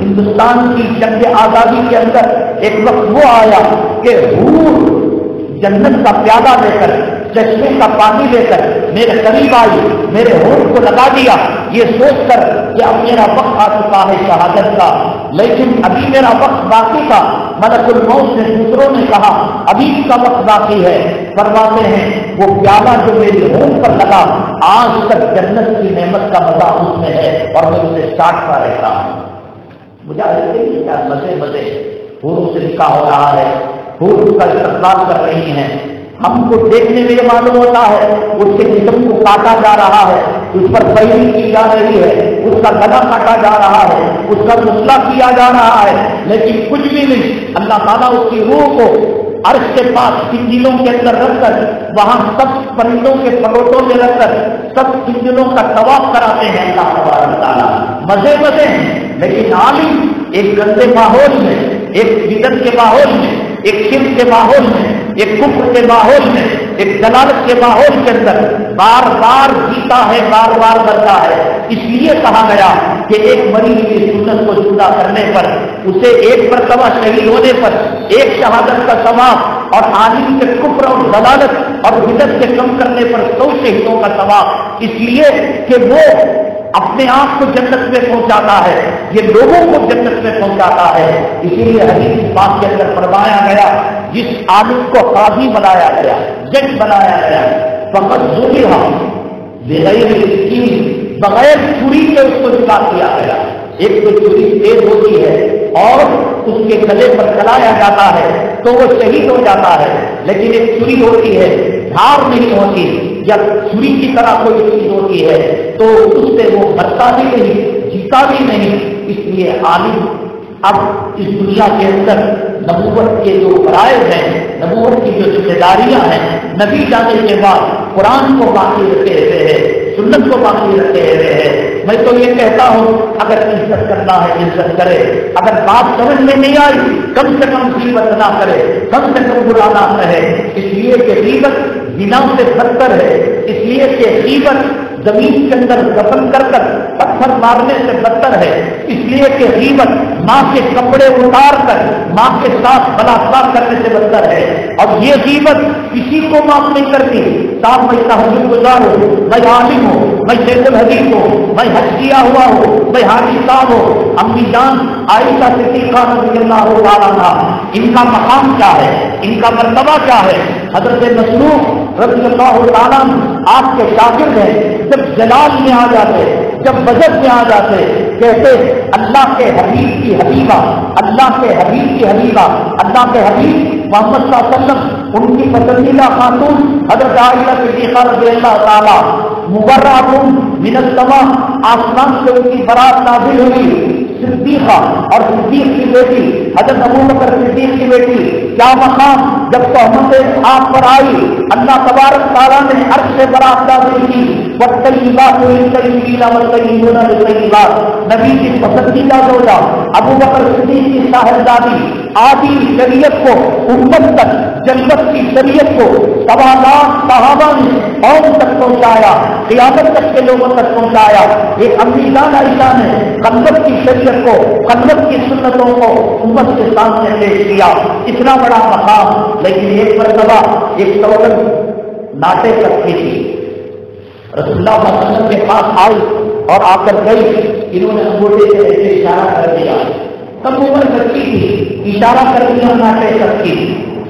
ہندوستان کی جنگ آزادی کے اندر ایک وقت وہ آیا کہ حور جنت کا پیالہ لے کر چشمے کا پانی لے کر میرے قریب آئی، میرے ہونٹ کو لگا دیا، یہ سوچ کر کہ اب میرا وقت آ چکا ہے شہادت کا، لیکن ابھی میرا وقت باقی تھا۔ ملک الموت نے دوسروں نے کہا ابھی کا وقت باقی ہے، فرماتے ہیں وہ پیالہ جو میری ہونٹ پر لگا آج تک جنت کی نعمت کا مزہ اس میں ہے اور میں اسے چاٹتا رہتا ہوں۔ مجھے کیا مزے حوروں سے نکاح ہو رہا ہے، حور کا استقبال کر رہی ہیں، ہم کو دیکھنے میں یہ معلوم ہوتا ہے اس کے جسم کو کاٹا جا رہا ہے، اس پر پیری کی جا رہی ہے، اس کا گلا کاٹا جا رہا ہے، اس کا مسئلہ کیا جا رہا ہے، لیکن کچھ بھی نہیں۔ اللہ تعالیٰ اس کی روح کو عرش کے پاس سنجلوں کے اندر رکھ کر وہاں سب پرندوں کے پلوٹوں میں رکھ کر سب سنجلوں کا طواف کراتے ہیں اللہ تبارک تعالیٰ، مزے ہیں۔ لیکن عالم ایک گندے ماحول میں، ایک بدعت کے ماحول میں، ایک شرک کے ماحول میں، ایک کفر کے ماحول میں، ایک دلالت کے ماحول کے اندر بار بار جیتا ہے، بار بار مرتا ہے۔ اس لیے کہا گیا کہ ایک مری ہوئی سنت کو زندہ کرنے پر، اسے ایک مرتبہ شہید ہونے پر ایک شہادت کا ثواب، اور عالم کے کفر اور دلالت اور بدعت کے کم کرنے پر 100 شہیدوں کا ثواب، اس لیے کہ وہ اپنے آپ کو جنت میں پہنچاتا ہے، یہ لوگوں کو جنت میں پہنچاتا ہے۔ اسی لیے حدیث بات کے اندر فرمایا گیا جس عالم کو قاضی بنایا گیا، جج بنایا گیا، فقط ذبح بغیر سکین، بغیر چھری کے اس کو ذبح کیا گیا۔ ایک تو چھری تیز ہوتی ہے اور اس کے گلے پر چلایا جاتا ہے تو وہ شہید ہو جاتا ہے، لیکن ایک چھری ہوتی ہے دھار نہیں ہوتی، یا چھری کی طرح کوئی چیز ہوتی ہے تو اس سے وہ مرتا بھی نہیں، جیتا بھی نہیں۔ اس لیے عالم اب اس دنیا کے اندر نبوت کے جو فرائض ہیں، نبوت کی جو ذمہ داریاں ہیں، نبی جانے کے بعد قرآن کو باقی رکھے ہوئے ہے، سنت کو باقی رکھے ہوئے ہے۔ میں تو یہ کہتا ہوں اگر عزت کرنا ہے عزت کرے، اگر بات سمجھ میں نہیں آئی کم سے کم غیبت نہ کرے، کم سے کم برا نہ کہے، اس لیے کہ غیبت زنا سے بدتر ہے، اس لیے کہ غیبت زمین کے اندر دفن کر کر پتھر مارنے سے بدتر ہے، اس لیے کہ غیبت ماں کے کپڑے اتار کر ماں کے ساتھ بلاత్కాر کرنے سے بدتر ہے، اور یہ غیبت کسی کو معاف نہیں کرتی۔ صاحب میں تہجد گزار ہوں، میں عالم ہوں، میں شیخ الحدیث ہوں، میں حج کیا ہوا ہوں، میں حاجی صاحب ہوں، امی جان عائشہ صدیقہ رضی اللہ تعالیٰ عنہا، ان کا مقام کیا ہے، ان کا مرتبہ کیا ہے؟ حضرت مسروق رضی اللہ تعالیٰ آپ کے شاگرد ہیں، جب جلال میں آ جاتے، جب بجٹ میں آ جاتے، کہتے اللہ کے حبیب کی حبیبہ، اللہ کے حبیب کی حبیبہ، اللہ کے حبیب محمد صلی اللہ علیہ وسلم، ان کی پسندیدہ خاتون حضرت عائشہ صدیقہ رضی اللہ تعالیٰ، مبرأۃ من السماء، آسمان سے ان کی برات نازل ہوئی، صدیقہ اور صدیق کی بیٹی حضرت ابو بکر صدیق کی بیٹی کیا مقام جب تہمتیں آپ پر آئی، اللہ تبارک تعالیٰ نے عرش سے برات نازل کی، والطیبات للطیبین والطیبون للطیبات، نبی کی پسندیدہ زوجہ ابو بکر صدیق کی صاحبزادی آدھی شریعت کو امت تک، جنت کی شریعت کو 1.25 لاکھ صحابہ نے قوم تک پہنچایا، قیامت تک کے لوگوں تک پہنچایا۔ ایک امیدان عائشہ نے خلوت کی شریعت کو، خلوت کی سنتوں کو امت کے سامنے پیش کیا، اتنا بڑا مقام۔ لیکن ایک مرتبہ ایک عورت ناٹے کرتی تھی، رسول اللہ صلی اللہ علیہ وسلم کے پاس آئی اور آ کر گئی، انہوں نے انگوٹھے سے ایسے اشارہ کر دیا، تب عمر کرتی تھی، اشارہ کر دیا ناٹے کرتی۔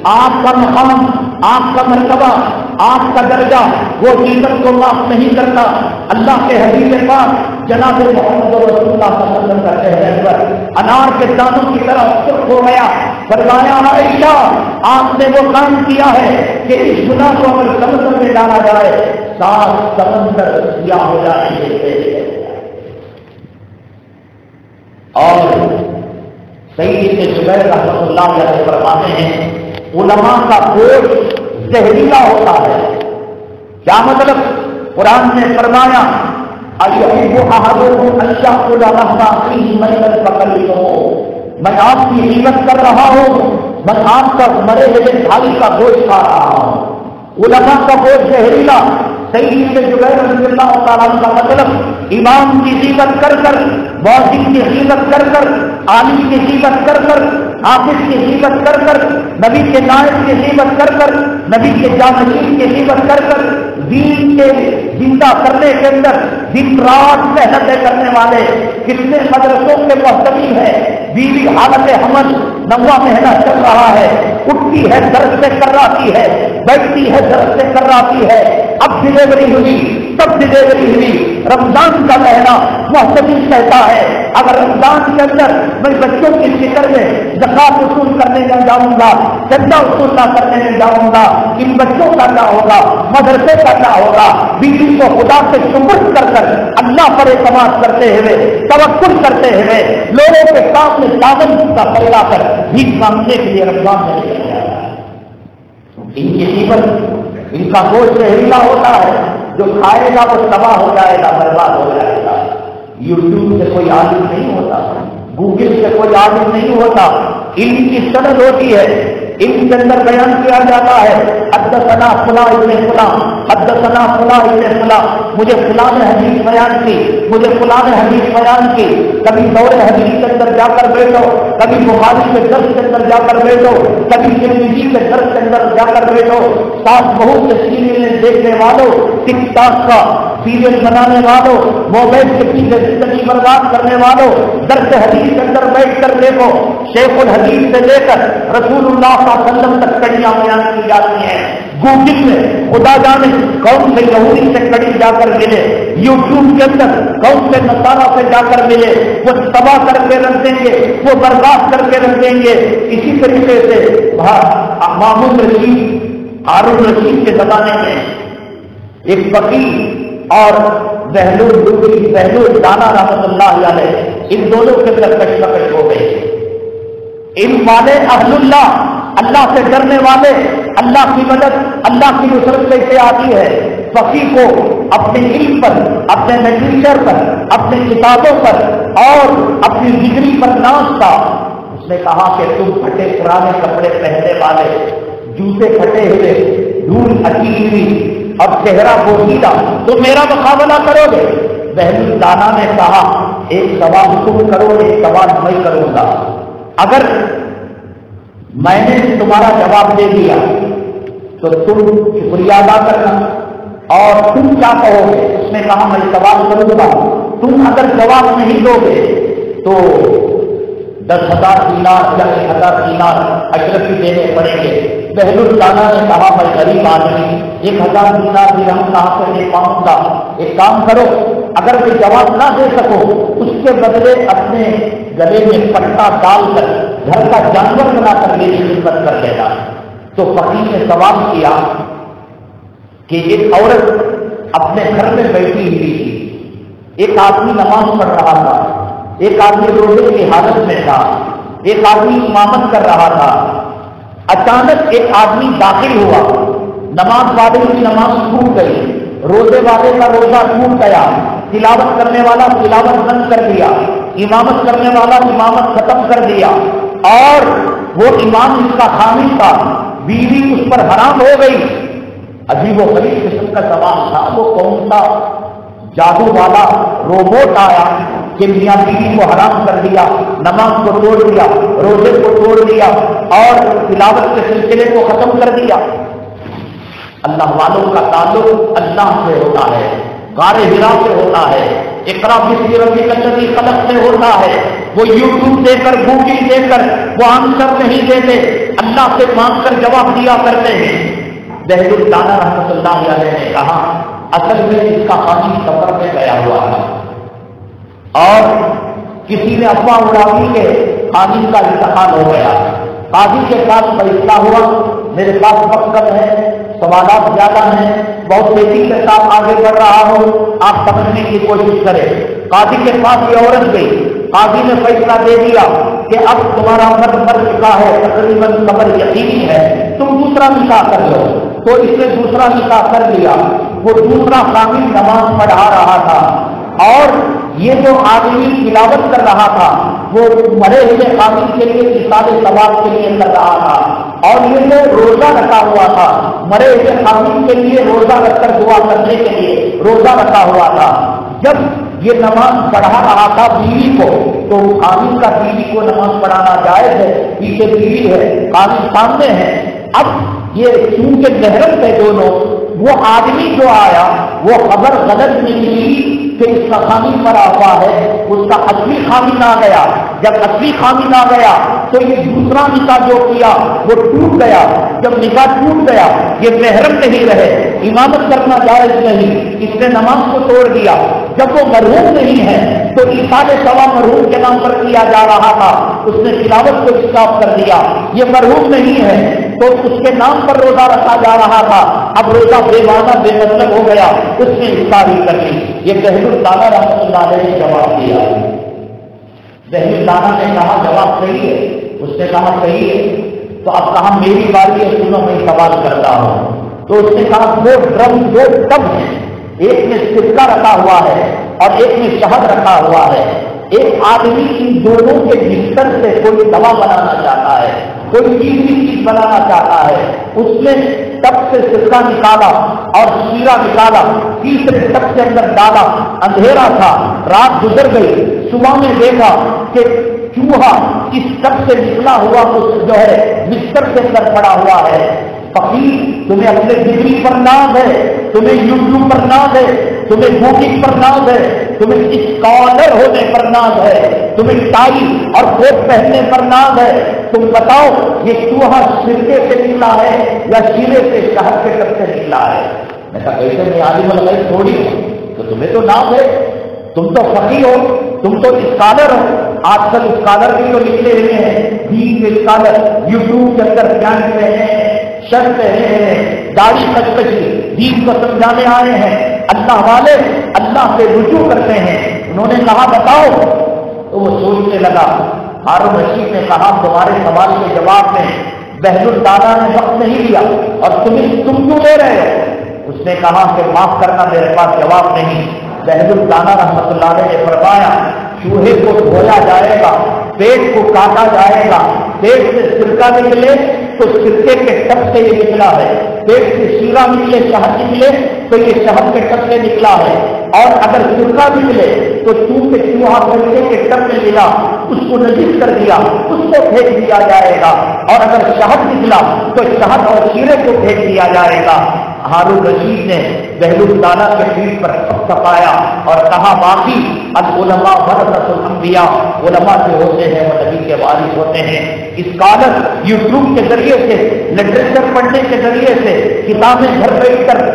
آپ کا مقام، آپ کا مرتبہ، آپ کا درجہ وہ عزت کو معاف نہیں کرتا۔ اللہ کے حبیب پاک جناب محمد رسول اللہ صلی اللہ علیہ وسلم کا چہرہ پر انار کے دانوں کی طرح سرخ ہو گیا۔ فرمایا عائشہ آپ نے وہ کام کیا ہے کہ اس گناہ کو اگر سمندر میں ڈالا جائے 7 سمندر سیاہ ہو جائیں گے۔ اور سید زبیر رحمۃ اللہ علیہ فرماتے ہیں علماء کا گوشت زہریلا ہوتا ہے۔ کیا مطلب؟ قرآن نے فرمایا اَيُحِبُّ أَحَدُكُمْ أَن يَأْكُلَ لَحْمَ أَخِيهِ مَيْتًا فَكَرِهْتُمُوهُ، میں آپ کی عزت کر رہا ہوں، میں آپ کا مرے ہوئے بھائی کا گوشت کھا رہا ہوں۔ علماء کا گوشت زہریلا۔ سید زبیر رضی اللہ تعالیٰ کا مطلب امام کی عزت کر کر، مؤذن کی عزت کر کر، عالم کی عزت کر کر، حافظ کی عزت کر کر، نبی کے نائب کی عزت کر کر، نبی کے جانشین کی عزت کر کر، دین کے زندہ کرنے کے اندر دن رات محنتیں کرنے والے کتنے مدرسوں کے محتوی ہیں۔ بیوی حالت حمل 9واں مہینہ چل رہا ہے، اٹھتی ہے درس سے کراتی ہے، بیٹھتی ہے درس سے کراتی ہے، اب ڈلیوری ہوئی، تب ڈلیوری ہوئی، رمضان کا مہینہ محتوی کہتا ہے اگر رمضان کے اندر میں بچوں کی فکر میں زکات وصول کرنے میں جاؤں گا، چندہ وصول نہ کرنے میں جاؤں گا، ان بچوں کا کیا ہوگا، مدرسے کا کیا ہوگا۔ بیوی کو خدا سے سپرد کر کر اللہ پر اعتماد کرتے ہوئے، توکل کرتے ہوئے، لوگوں کے سامنے دامن کا پھیلا کر بھیک مانگنے کے لیے رمضان میں لے جایا۔ ان کی قیمت، ان کا گوشت زہریلا ہوتا ہے، جو کھائے گا وہ تباہ ہو جائے گا، برباد ہو جائے گا۔ یوٹیوب سے کوئی عالم نہیں ہوتا، گوگل سے کوئی عالم نہیں ہوتا، علم کی سند ہوتی ہے، علم کے اندر بیان کیا جاتا ہے حدثنا فلاں ابن فلاں، حدثنا فلاں ابن فلاں، مجھے فلاں نے حدیث بیان کی، مجھے فلاں نے حدیث بیان کی۔ کبھی دور حدیث کے اندر جا کر بیٹھو، کبھی بخاری کے درس کے اندر جا کر بیٹھو، کبھی ترمذی کے درس کے اندر جا کر بیٹھو، ساتھ بہت سے سیریل دیکھنے والوں، ٹک ٹاک کا سیریل بنانے والوں، موبائل کے پیچھے زندگی برباد کرنے والوں، درس حدیث کے اندر بیٹھ کر دیکھو، شیخ الحدیث سے لے کر رسول اللہ صلی اللہ علیہ وسلم تک کڑیاں بیان کی جاتی ہیں۔ گوگل میں خدا جانے کون سے یہودی سے کڑی جا کر ملے، یوٹیوب کے اندر کون سے نصارہ سے جا کر ملے، وہ تباہ کر کے رکھ دیں گے، وہ برباد کر کے رکھ دیں گے۔ اسی طریقے سے مامون رشید، ہارون رشید کے زمانے میں ایک فقیر اور بہلول دانا رحمۃ اللہ علیہ، ان دونوں کے اندر کشمکش ہو گئی۔ علم والے اہل اللہ، اللہ سے ڈرنے والے، اللہ کی مدد، اللہ کی نصرت کیسے آتی ہے؟ فقیر کو اپنے علم پر، اپنے لٹریچر پر، اپنے کتابوں پر اور اپنی ڈگری پر ناز تھا۔ اس نے کہا کہ تم پھٹے پرانے کپڑے پہننے والے، جوتے پھٹے ہوئے، دھول اٹی ہوئی اور چہرہ بوسیدہ، تم میرا مقابلہ کرو گے؟ بہلول دانا نے کہا ایک سوال تم کرو، ایک سوال میں کروں گا، اگر میں نے تمہارا جواب دے دیا تو تم شکریہ ادا کرنا، اور تم کیا کہو گے؟ اس نے کہا میں سوال کروں گا، تم اگر جواب نہیں دو گے تو 10,000 دینار یا 1,000 دینار اشرفی دینے پڑیں گے۔ بہلول دانا نے کہا میں غریب آدمی 1,000 دینار درہم کہاں سے دے پاؤں گا؟ ایک کام کرو، اگر کوئی جواب نہ دے سکو اس کے بدلے اپنے گلے میں پٹا ڈال کر گھر کا جانور بنا کر میری خدمت کر دینا۔ تو فقیر نے سوال کیا کہ ایک عورت اپنے گھر میں بیٹھی ہوئی تھی، ایک آدمی نماز پڑھ رہا تھا، ایک آدمی روزے کی حالت میں تھا، ایک آدمی امامت کر رہا تھا، اچانک ایک آدمی داخل ہوا، نماز والے کی نماز ٹوٹ گئی، روزے والے کا روزہ ٹوٹ گیا، تلاوت کرنے والا تلاوت بند کر دیا، امامت کرنے والا امامت ختم کر دیا، اور وہ امام اس کا حامی تھا، بیوی اس پر حرام ہو گئی۔ عجیب و غریب قسم کا سوال تھا، وہ کون سا جادو والا روبوٹ آیا کہ میاں بیوی کو حرام کر دیا، نماز کو توڑ دیا، روزے کو توڑ دیا اور تلاوت کے سلسلے کو ختم کر دیا؟ اللہ والوں کا تعلق اللہ سے ہوتا ہے، غار حرا سے ہوتا ہے، اقرا بسم ربک الذی خلق سے ہوتا ہے۔ وہ یوٹیوب دے کر گوگل دے کر وہ آنسر نہیں دیتے، اللہ سے مانگ کر جواب دیا کرتے ہیں۔ بہل الدانہ رحمۃ اللہ علیہ نے کہا اصل میں اس کا حامی سفر میں گیا ہوا تھا اور کسی نے افواہ اڑا دی کہ حامی کا انتقال ہو گیا۔ قاضی کے پاس فیصلہ ہوا، میرے پاس وقت کم ہے، سوالات زیادہ ہیں، بہت تیزی کے ساتھ آگے بڑھ رہا ہوں، آپ سمجھنے کی کوشش کریں۔ قاضی کے پاس یہ عورت گئی، قاضی نے فیصلہ دے دیا کہ اب تمہارا مرد مر چکا ہے، تقریباً خبر یقینی ہے، تم دوسرا نکاح کر لو۔ تو اس نے دوسرا نکاح کر لیا۔ وہ دوسرا حامی نماز پڑھا رہا تھا اور یہ جو آدمی تلاوت کر رہا تھا وہ مرے ہوئے حامی کے لیے اصالے ثواب کے لیے کر رہا تھا، اور یہ جو روزہ رکھا ہوا تھا مرے ہوئے حامی کے لیے روزہ رکھ کر دعا کرنے کے لیے روزہ رکھا ہوا تھا۔ جب یہ نماز پڑھا رہا تھا بیوی کو، تو حامی کا بیوی کو نماز پڑھانا جائز ہے، پیچھے بیوی ہے، قاضی سامنے ہے۔ اب یہ چونکہ محرم تھے دونوں، وہ آدمی جو آیا وہ خبر غلط نہیں ملی کہ اس کا حامی مرا ہوا ہے، اس کا اصلی حامی نہ گیا۔ جب اصلی حامی نہ گیا تو یہ دوسرا نکاح جو کیا وہ ٹوٹ گیا۔ جب نکاح ٹوٹ گیا یہ محرم نہیں رہے، امامت کرنا جائز نہیں، اس نے نماز کو توڑ دیا۔ جب وہ مرحوم نہیں ہے تو اصالے ثواب مرحوم کے نام پر کیا جا رہا تھا، اس نے تلاوت کو اسٹاپ کر دیا۔ یہ مرحوم نہیں ہے تو اس کے نام پر روزہ رکھا جا رہا تھا، اب روزہ بے معنی بے مطلب ہو گیا، اس نے افطاری کر لی۔ یہ بہل الدانہ رحمۃ اللہ علیہ نے جواب دیا۔ بہل الدانہ نے کہا جواب صحیح ہے، اس نے کہا صحیح ہے، تو اب کہا میری باری ہے، سنو میں سوال کرتا ہوں۔ تو اس نے کہا دو ڈرم دو ٹب ہیں، ایک میں سرکہ رکھا ہوا ہے اور ایک میں شہد رکھا ہوا ہے۔ ایک آدمی ان دونوں کے مکسر سے کوئی دوا بنانا چاہتا ہے، کوئی چیز بنانا چاہتا ہے، اس میں ٹب سے سرکہ نکالا اور شیرہ نکالا، تیسرے ٹب کے اندر ڈالا، اندھیرا تھا، رات گزر گئی، صبح میں دیکھا کہ چوہا اس ٹب سے نکلا ہوا جو ہے مکسر کے اندر پڑا ہوا ہے۔ فقیر تمہیں اپنے ڈگری پر ناز ہے، تمہیں یوٹیوب پر ناز ہے، تمہیں گوگل پر ناز ہے، تمہیں اسکالر ہونے پر ناز ہے، تمہیں ٹائی اور کوٹ پہننے پر ناز ہے، تم بتاؤ یہ چوہا سرکے سے نکلا ہے یا شیرے سے شہد کے ٹب سے نکلا ہے؟ میں کہا کیسے میں عالم الغیب تھوڑی ہوں، تو تمہیں تو ناز ہے، تم تو فقیر ہو، تم تو اسکالر ہو۔ آج کل اسکالر بھی تو نکلے ہوئے ہیں، دین کے اسکالر یوٹیوب کے اندر بیان رہے ہیں، شرط پہنے ہیں، داڑھی کچکچی، دین کو سمجھانے آئے ہیں، اللہ والے اللہ سے رجوع کرتے ہیں۔ انہوں نے کہا بتاؤ، تو وہ سوچنے لگا۔ ہارون رشید نے کہا تمہارے سوال کے جواب میں بہل الدانہ نے وقت نہیں دیا اور تم کیوں لے رہے ہو؟ اس نے کہا کہ معاف کرنا میرے پاس جواب نہیں۔ بہل الدانہ رحمۃ اللہ علیہ نے فرمایا چوہے کو دھویا جائے گا، پیٹ کو کاٹا جائے گا، پیٹ سے سرکہ نکلے تو سرکے کے ٹب سے یہ نکلا ہے، پیٹ سے شیرہ نکلے شہد نکلے تو یہ شہد کے ٹب سے نکلا ہے، اور اگر سرکہ نکلے تو چونکہ چوہا سرکے کے ٹب میں ملا اس کو نجس کر دیا، اس کو پھینک دیا جائے گا، اور اگر شہد نکلا تو شہد اور شیرے کو پھینک دیا جائے گا۔ ہارون رشید نے بہل الدانہ کے پیٹ پر تپایا اور کہا باقی العلماء ورثۃ الانبیاء، علماء جو ہوتے ہیں وہ نبی کے وارث ہوتے ہیں۔ اسکالر یوٹیوب کے ذریعے سے، لٹریچر پڑھنے کے ذریعے سے، کتابیں گھر بیٹھ کر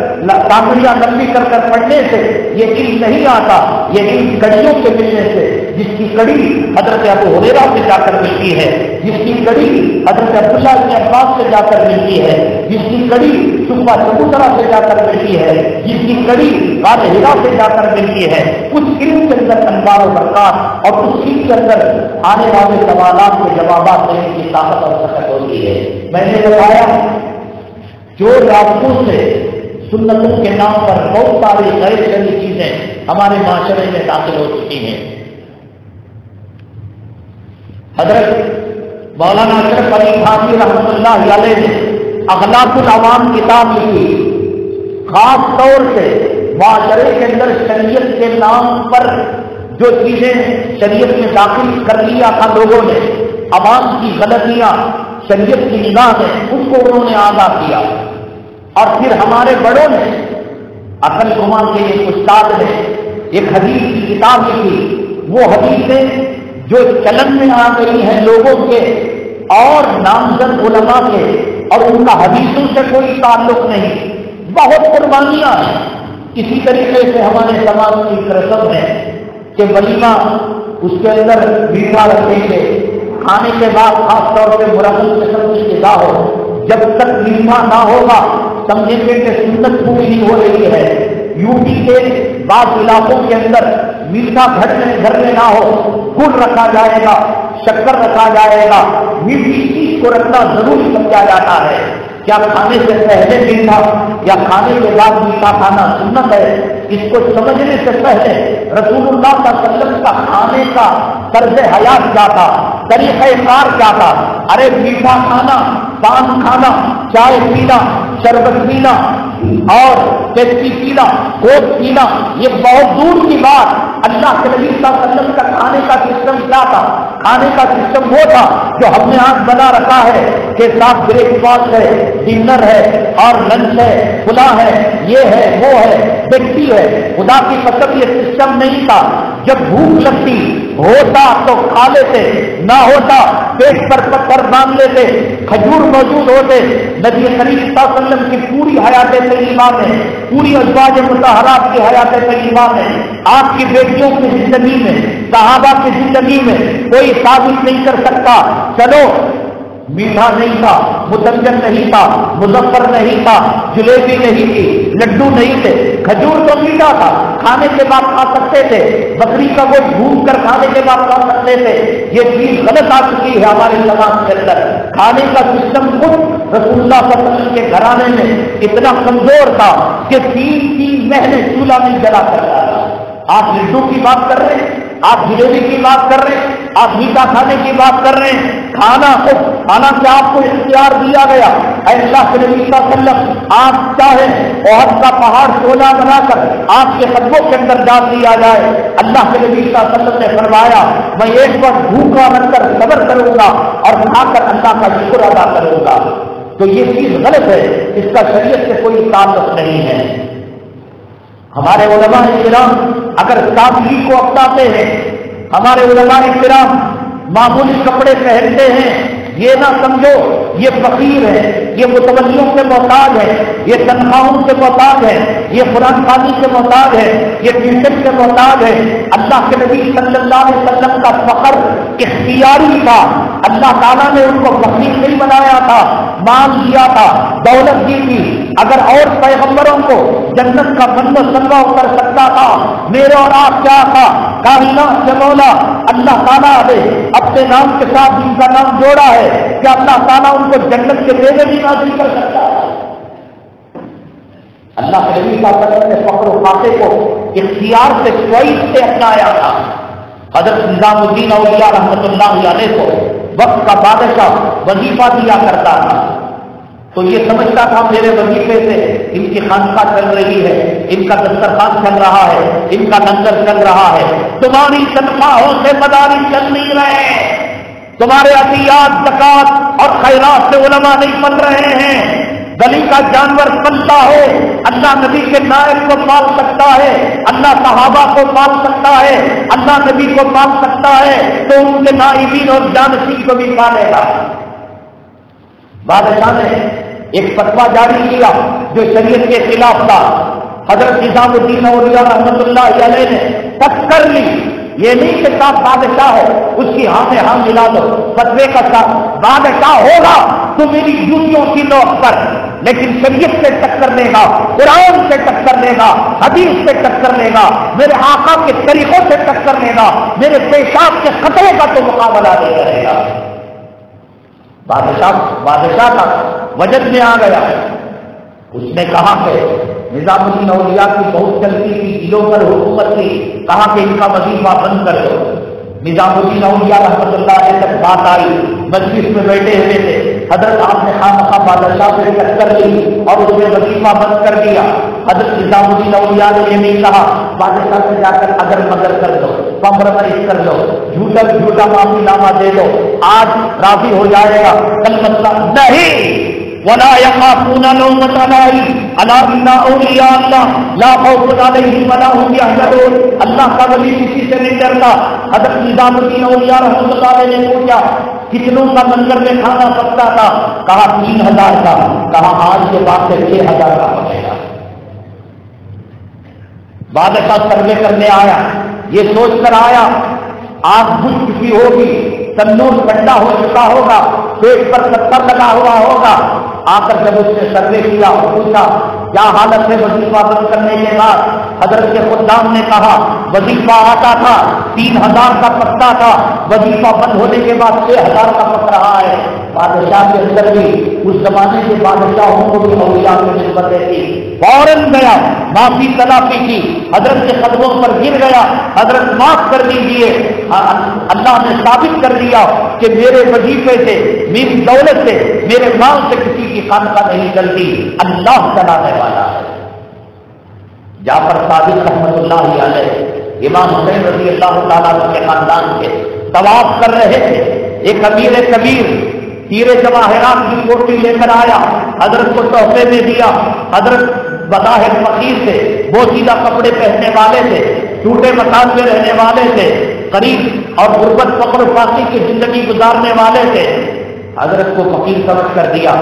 کانگڑیاں لمبی کر کر پڑھنے سے یہ علم نہیں آتا، یہ علم کڑیوں کے ملنے سے، جس کی کڑی حضرت ابو ہریرہ سے جا کر ملتی ہے، جس کی کڑی حضرت عبداللہ بن عباس سے جا کر ملتی ہے، جس کی کڑی صبح چبوترا سے جا کر ملتی ہے، جس کی کڑی غار حرا سے جا کر ملتی ہے۔ کچھ علم کے اندر انوار و برکات اور اس علم کے اندر آنے والے سوالات کے جوابات دینے کی طاقت اور سکت ہوتی ہے۔ میں نے بتایا جو رابطوں سے سنتوں کے نام پر بہت ساری غیر شرعی چیزیں ہمارے معاشرے میں داخل ہو چکی ہیں. حضرت مولانا اشرف علی تھانوی رحمۃ اللہ علیہ نے اخلاق العوام کتاب لکھی. خاص طور سے معاشرے کے اندر شریعت کے نام پر جو چیزیں شریعت میں داخل کر لیا تھا لوگوں نے، عوام کی غلطیاں شریعت کی نگاہ میں، اس کو انہوں نے آگاہ کیا. اور پھر ہمارے بڑوں نے، عقل گما کے ایک استاد نے ایک حدیث کی کتاب لکھی. وہ حدیثیں جو چلن میں آ گئی ہیں لوگوں کے اور نامزد علماء کے، اور ان کا حدیثوں سے کوئی تعلق نہیں، بہت قربانیاں ہیں. اسی طریقے سے ہمارے سماج کی ایک رسم ہے کہ ولیمہ، اس کے اندر میٹھا رکھیں گے، کھانے کے بعد خاص طور سے مرغن قسم کی غذا ہو، جب تک میٹھا نہ ہوگا سمجھیں گے کہ سنت پوری نہیں ہو رہی ہے. یو پی کے بعض علاقوں کے اندر میٹھا گھر میں نہ ہو، گڑ رکھا جائے گا، شکر رکھا جائے گا. میٹھی چیز کو رکھنا ضروری سمجھا جاتا ہے. کیا کھانے سے پہلے میٹھا یا کھانے کے بعد میٹھا کھانا سنت ہے؟ اس کو سمجھنے سے پہلے رسول اللہ صلی اللہ علیہ وسلم کا کھانے کا طرز حیات کیا تھا، طریقہ کار کیا تھا. ارے میٹھا کھانا، پان کھانا، چائے پینا، شربت پینا اور پیپسی پینا، کوک پینا، یہ بہت دور کی بات. اللہ کے نبی صلی اللہ علیہ وسلم کا کھانے کا سسٹم کیا تھا؟ کھانے کا سسٹم وہ تھا جو ہم نے آج بنا رکھا ہے کہ ساتھ بریک فاسٹ ہے، ڈنر ہے اور لنچ ہے، کھلا ہے، یہ ہے، وہ ہے، ٹیکسی ہے. خدا کی قسم یہ سسٹم نہیں تھا. جب بھوک لگتی ہوتا تو کھا لیتے، نہ ہوتا پیٹ پر پتھر باندھ لیتے. کھجور موجود ہوتے. نبی کریم صلی اللہ علیہ وسلم کی پوری حیات طیبہ میں، پوری ازواج مطہرات کی حیات طیبہ میں، آپ کی بیٹیوں کی زندگی میں، صحابہ کی زندگی میں کوئی ثابت نہیں کر سکتا. چلو میٹھا نہیں تھا، متنجن نہیں تھا، مظفر نہیں تھا، جلیبی نہیں تھی، لڈو نہیں تھے، کھجور تو میٹھا تھا، کھانے کے بعد کھا سکتے تھے، بکری کا گوشت بھون کر کھانے کے بعد کھا سکتے تھے. یہ چیز غلط آ چکی ہے ہمارے سماج کے اندر. کھانے کا سسٹم خود رسول اللہ صلی اللہ علیہ وسلم کے گھرانے میں اتنا کمزور تھا کہ 3 مہینے چولہا نہیں جلا کرتا تھا. آپ لڈو کی بات کر رہے ہیں، آپ جلیبی کی بات کر رہے ہیں، آپ میٹھا کھانے کی بات کر رہے ہیں. کھانا سے آپ کو اختیار دیا گیا. اے اللہ کے نبی صلی اللہ علیہ وسلم، آپ چاہیں احد کا پہاڑ سونا بنا کر آپ کے قدموں کے اندر ڈال دیا جائے. اللہ کے نبی صلی اللہ علیہ وسلم نے فرمایا میں ایک وقت بھوکا رکھ کر صبر کروں گا اور کھا کر اللہ کا شکر ادا کروں گا. تو یہ چیز غلط ہے، اس کا شریعت سے کوئی تعلق نہیں ہے. ہمارے علماء کرام اگر سادگی کو اپناتے ہیں، ہمارے علماء کرام معمولی کپڑے پہنتے ہیں، یہ نہ سمجھو یہ فقیر ہے، یہ متولیوں کے محتاج ہے، یہ تنخواہوں کے محتاج ہے، یہ قرآن خوانی کے محتاج ہے، یہ ٹیوشن کے محتاج ہے. اللہ کے نبی صلی اللہ علیہ وسلم کا فخر اختیاری تھا. اللہ تعالیٰ نے ان کو فقیر نہیں بنایا تھا، مال دیا تھا، دولت دی تھی. اگر اور پیغمبروں کو جنت کا بند و سلوا کر سکتا تھا، میرے اور آپ کیا تھا؟ کائنات کے مولا اللہ تعالیٰ نے اپنے نام کے ساتھ جن کا نام جوڑا ہے، کیا اللہ تعالیٰ ان کو جنت کے دینے بھی نازل کر سکتا ہے؟ اللہ کے نبی صلی اللہ علیہ وسلم نے فخر و فاتح کو اختیار سے، چوائس سے اپنایا تھا. حضرت نظام الدین اولیاء رحمۃ اللہ علیہ کو وقت کا بادشاہ وظیفہ دیا کرتا تھا تو یہ سمجھتا تھا میرے وظیفے سے ان کی خانقاہ چل رہی ہے، ان کا دسترخوان چل رہا ہے، ان کا لنگر چل رہا ہے. تمہاری تنخواہوں سے مدارس چل نہیں رہے، تمہارے عطیات، زکات اور خیرات سے علماء نہیں پل رہے ہیں. گلی کا جانور پلتا ہے، اللہ نبی کے نائب کو پال سکتا ہے، اللہ صحابہ کو پال سکتا ہے، اللہ نبی کو پال سکتا ہے، تو ان کے نائبین اور جانشین کو بھی پالے گا. بادشاہ نے ایک فتویٰ جاری کیا جو شریعت کے خلاف تھا. حضرت نظام الدین اولیاء رحمۃ اللہ علیہ نے تک کر لی. یہ نہیں کہ صاحب بادشاہ ہے اس کی ہاں میں ہاں ملا دو، فتوے کا ساتھ بادشاہ ہوگا تو میری جوتیوں کی نوک پر، لیکن شریعت سے ٹکر لے گا، قرآن سے ٹکر لے گا، حدیث سے ٹکر لے گا، میرے آقا کے طریقوں سے ٹکر لے گا، میرے پیشاب کے خطرے کا تو مقابلہ نہیں کرے گا. بادشاہ کا وجد میں آ گیا. اس نے کہا کہ نظام الدین اولیاء کی بہت چلتی تھی، دلوں پر حکومت تھی، کہا کہ ان کا وظیفہ بند کر دو. نظام الدین اولیاء رحمۃ اللہ علیہ تک بات آئی، مجلس میں بیٹھے ہوئے تھے. حضرت آپ نے خامخواہ بادشاہ سے ٹکر لی اور اس نے وظیفہ بند کر دیا. حضرت نظام الدین اولیاء نے یہ نہیں کہا بادشاہ سے جا کر اگر مگر کر دو، کمپرومائز کر دو، جھوٹا معافی نامہ دے دو، آج راضی ہو جائے گا، کل مسئلہ نہیں. ولا يخافون لومة لائم الا ان اولیاء اللہ لا خوف علیہم ولا هم يحزنون. اللہ کا ولی کسی سے نہیں ڈرتا. حضرت نظام الدین اولیاء رحمۃ اللہ علیہ نے پوچھا کتنوں کا منظر میں کھانا پکتا تھا؟ کہا 3000 کا. کہا آج کے بعد سے 6000 کا پکے گا. بادشاہ سروے کرنے آیا، یہ سوچ کر آیا آگ بجھ چکی ہوگی، تندور ٹھنڈا ہو چکا ہوگا، پیٹ پر پتھر لگا ہوا ہوگا. آ کر جب اس نے سروے کیا، پوچھا کیا حالت ہے وظیفہ بند کرنے کے بعد؟ حضرت کے خدام نے کہا وظیفہ آتا تھا 3000 کا پکتا تھا، وظیفہ بند ہونے کے بعد 6000 کا پک رہا ہے. بادشاہ کے اندر بھی اس زمانے کے بادشاہوں کو بھی اولیاء کی نسبت تھی. فوراً گیا، معافی تلافی کی، حضرت کے قدموں پر گر گیا، حضرت معاف کر دیجیے. اللہ نے ثابت کر دیا کہ میرے وظیفے سے، میری دولت سے، میرے مال سے کسی کی خانقاہ نہیں چلتی، اللہ چلانے والا ہے. جعفر صادق رحمۃ اللہ علیہ امام حسین رضی اللہ تعالیٰ کے خاندان کے طواف کر رہے تھے. ایک امیر کبیر ہیرے جواہرات کی کوٹھی لے کر آیا، حضرت کو تحفے میں دیا. حضرت بظاہر فقیر تھے، بوسیدہ کپڑے پہننے والے تھے، ٹوٹے مکان میں رہنے والے تھے، قریب اور غربت فقر و فاقے کی زندگی گزارنے والے تھے. حضرت کو فقیر سمجھ کر دیا.